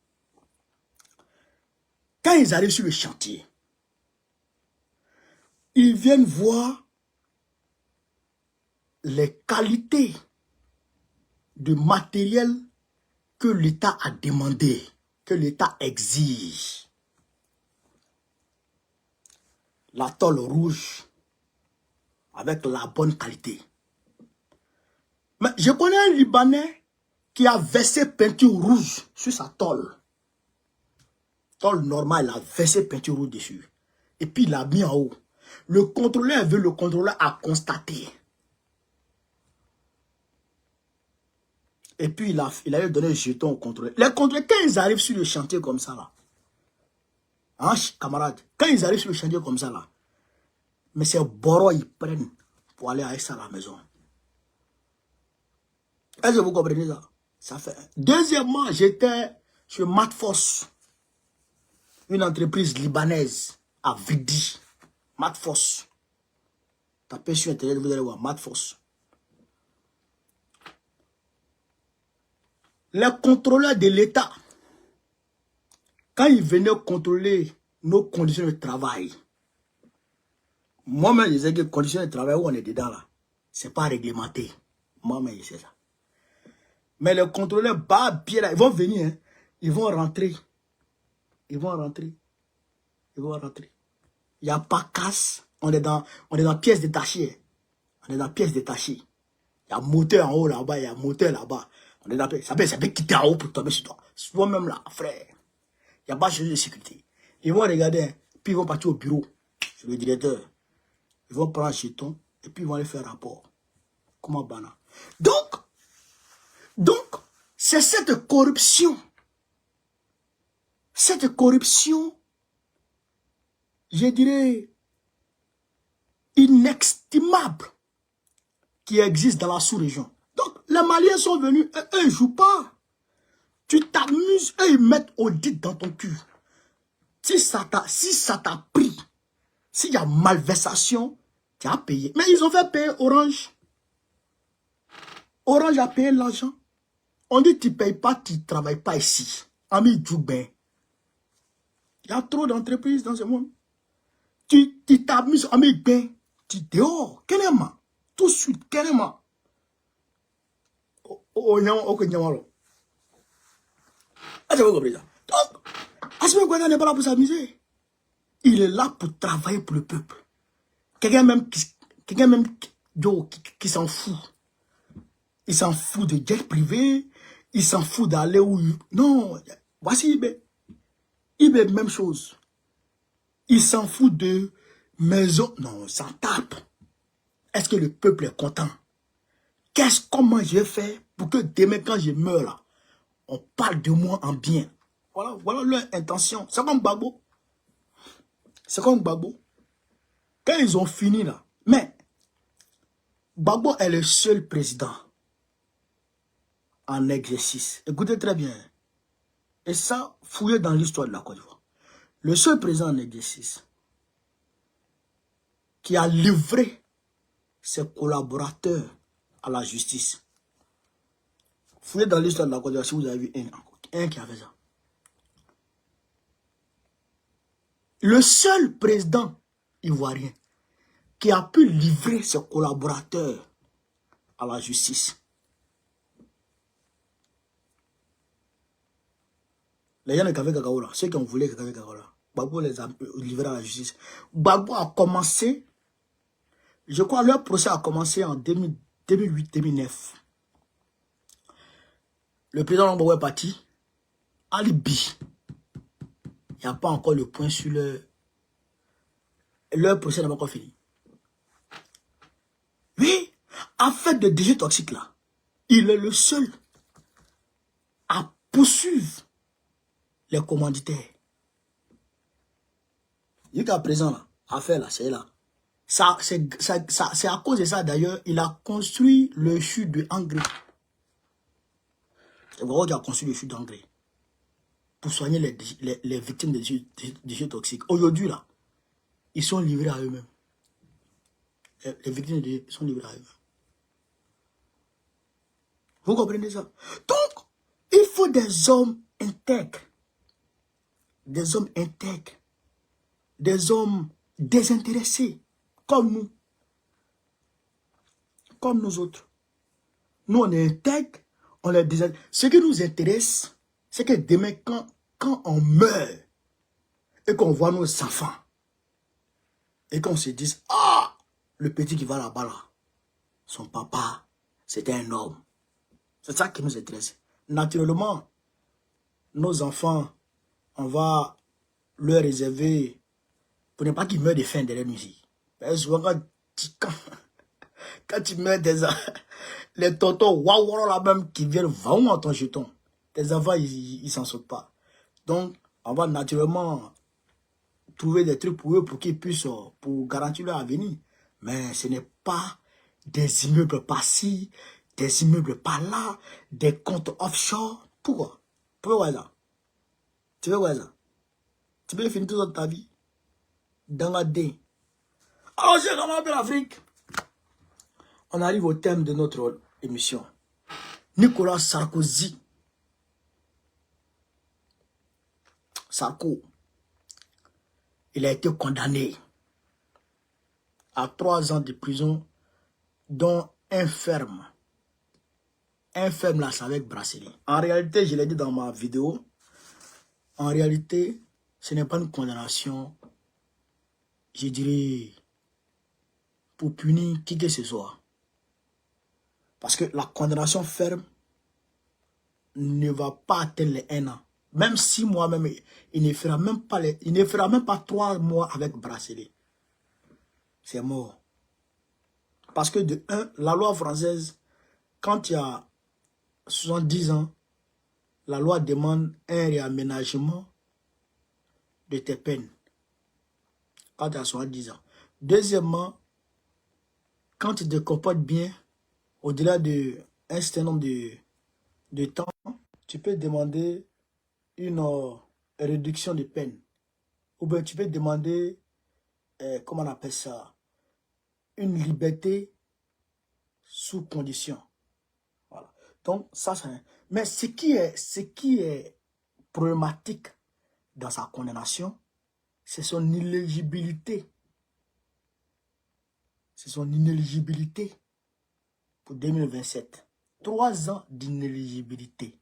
quand ils arrivent sur le chantier, ils viennent voir les qualités de matériel que l'État a demandé, que l'État exige. La tôle rouge avec la bonne qualité. Mais je connais un Libanais qui a versé peinture rouge sur sa tôle. Tôle normale, il a versé peinture rouge dessus. Et puis il l'a mis en haut. Le contrôleur a constaté. Et puis il a donné un jeton au contrôleur. Les contrôleurs, quand ils arrivent sur le chantier comme ça là, hein, camarades, quand ils arrivent sur le chantier comme ça là, mais c'est Boro ils prennent pour aller avec ça à la maison. Est-ce que vous comprenez ça? Ça fait. Deuxièmement, j'étais chez Matforce, une entreprise libanaise à Vidi. Matforce. Tapez sur Internet, vous allez voir Mad Force. Les contrôleurs de l'État, quand ils venaient contrôler nos conditions de travail, moi-même, je disais que les conditions de travail où on est dedans là, c'est pas réglementé. Moi-même, je sais ça. Mais les contrôleurs bas pied là, ils vont venir, hein, ils vont rentrer. Ils vont rentrer. Ils vont rentrer. Il n'y a pas casse. On est dans pièces détachées. On est dans pièces détachées. Il y a moteur en haut là-bas, il y a moteur là-bas. On est dans pièces. Ça peut quitter en haut pour tomber sur toi. Toi-même là, frère. Il n'y a pas de sécurité. Ils vont regarder, hein, puis ils vont partir au bureau. C'est le directeur. Ils vont prendre un jeton et puis ils vont aller faire rapport. Comment banal. Donc, c'est cette corruption. Cette corruption, je dirais, inestimable qui existe dans la sous-région. Donc, les Maliens sont venus, et eux, ils ne jouent pas. Tu t'amuses, eux, ils mettent audit dans ton cul. Si ça t'a pris, s'il y a malversation, tu as payé. Mais ils ont fait payer Orange. Orange a payé l'argent. On dit tu ne payes pas, tu ne travailles pas ici. Ami Djoubin. Il y a trop d'entreprises dans ce monde. Tu t'amuses, ami Ben. Tu dehors, carrément. Tout de suite, carrément. Donc, Assimi Goïta n'est pas là pour s'amuser. Il est là pour travailler pour le peuple. Quelqu'un même qui s'en fout. Il s'en fout de jet privé. Il s'en fout d'aller où... Non, voici Ibé. Ibé, même chose. Il s'en fout de maison. Non, ça tape. Est-ce que le peuple est content? Comment je vais faire pour que demain, quand je meurs là, on parle de moi en bien? Voilà leur intention. C'est comme Gbagbo. C'est comme Gbagbo. Quand ils ont fini là, mais Gbagbo est le seul président en exercice. Écoutez très bien. Et ça, fouillez dans l'histoire de la Côte d'Ivoire. Le seul président en exercice qui a livré ses collaborateurs à la justice. Fouillez dans l'histoire de la Côte d'Ivoire si vous avez vu un qui a fait ça. Le seul président ivoirien qui a pu livrer ses collaborateurs à la justice. Les gens de Café Cacao là, ceux qui ont voulu Café Cacao là, Gbagbo les a livrés à la justice. Gbagbo a commencé, je crois leur procès a commencé en 2008-2009. Le président Gbagbo est parti. Alibi. Il n'y a pas encore le point sur leur procès n'a pas encore fini. Oui, affaire de déchets toxiques là, il est le seul à poursuivre les commanditaires. Jusqu'à présent, là, affaire là, c'est là. C'est à cause de ça d'ailleurs, il a construit le chute de Angré. C'est Gbagbo qui a construit le chute d'Angré pour soigner les victimes de déchets toxiques. Aujourd'hui, là, ils sont livrés à eux-mêmes. Les victimes de déchets sont livrées à eux-mêmes. Vous comprenez ça? Donc, il faut des hommes intègres. Des hommes intègres. Des hommes désintéressés. Comme nous. Comme nous autres. Nous, on est intègres. On est désintéressés. Ce qui nous intéresse, c'est que demain, quand on meurt, et qu'on voit nos enfants, et qu'on se dise, ah, le petit qui va là-bas, là, son papa, c'était un homme. C'est ça qui nous intéresse. Naturellement, nos enfants, on va leur réserver pour ne pas qu'ils meurent de faim derrière nous ici. Mais souvent, quand tu meurs, les tontons, waouh, là même, qui viennent vraiment ton jeton. Tes enfants, ils s'en sortent pas. Donc, on va naturellement trouver des trucs pour eux pour qu'ils puissent, pour garantir leur avenir. Mais ce n'est pas des immeubles par-ci, des immeubles par-là, des comptes offshore. Pourquoi? Pourquoi ça? Tu veux quoi ça? Tu veux finir toute ta vie dans la dé. Alors, j'ai vraiment de l'Afrique. On arrive au thème de notre émission. Nicolas Sarkozy. Sarko. Il a été condamné à 3 ans de prison, dont un ferme. Un ferme là, c'est avec bracelet. En réalité, je l'ai dit dans ma vidéo, en réalité, ce n'est pas une condamnation, je dirais, pour punir qui que ce soit. Parce que la condamnation ferme ne va pas atteindre les 1 an. Même 6 mois, même, il ne fera même pas 3 mois avec bracelet. C'est mort. Parce que de 1, la loi française, quand il y a 70 ans, la loi demande un réaménagement de tes peines. Quand tu as 70 ans. Deuxièmement, quand tu te comportes bien, au-delà d'un certain nombre de temps, tu peux demander une réduction de peine. Ou bien tu peux demander, comment on appelle ça, une liberté sous condition. Voilà. Donc, ça, c'est... Mais ce qui est problématique dans sa condamnation, c'est son inéligibilité. C'est son inéligibilité pour 2027. 3 ans d'inéligibilité.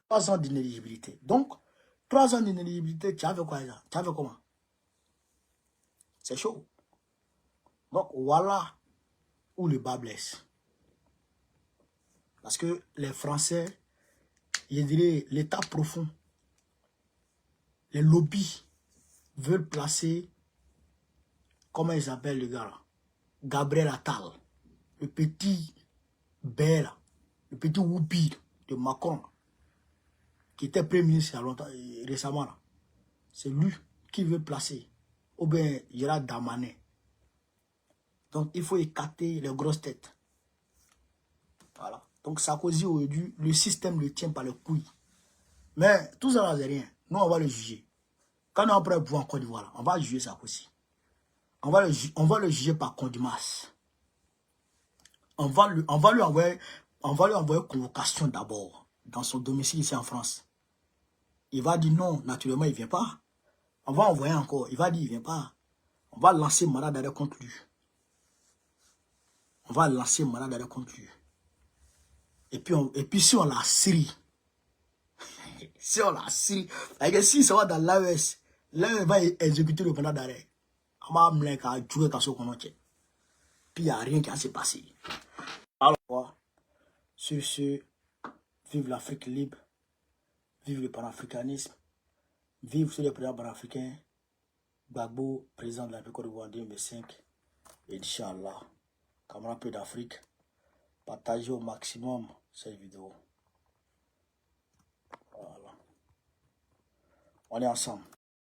3 ans d'inéligibilité. Donc, 3 ans d'inéligibilité, tu as fait quoi là? Tu as fait comment? C'est chaud. Donc, voilà où le bas blesse. Parce que les Français, je dirais, l'État profond, les lobbies veulent placer, comment ils appellent le gars là? Gabriel Attal, le petit Bella, le petit Whoopi de Macron, qui était Premier ministre il y a longtemps, récemment là. C'est lui qui veut placer. Ou bien Gérard Damanet. Donc il faut écarter les grosses têtes. Voilà. Donc Sarkozy aujourd'hui, le système le tient par les couilles. Mais tout ça là, c'est rien. Nous, on va le juger. Quand on prend le pouvoir en Côte d'Ivoire, on va juger Sarkozy. On va le juger par contumace. On va lui envoyer convocation d'abord dans son domicile ici en France. Il va dire non, naturellement, il ne vient pas. On va envoyer encore. Il va dire il ne vient pas. On va lancer mandat d'arrêt contre lui. On va lancer mandat d'arrêt contre lui. Et puis si on la Syrie, si on la Syrie, si ça va dans l'AES, l'AES va exécuter le mandat d'arrêt. On va me faire jouer quand on puis il n'y a rien qui va se passer. Alors, sur ce, vive l'Afrique libre, vive le panafricanisme, vive sur les présidents panafricains, Gbagbo, président de la République de 2025, Inch'Allah, camarades peu d'Afrique, partagez au maximum cette vidéo. Voilà. On est ensemble.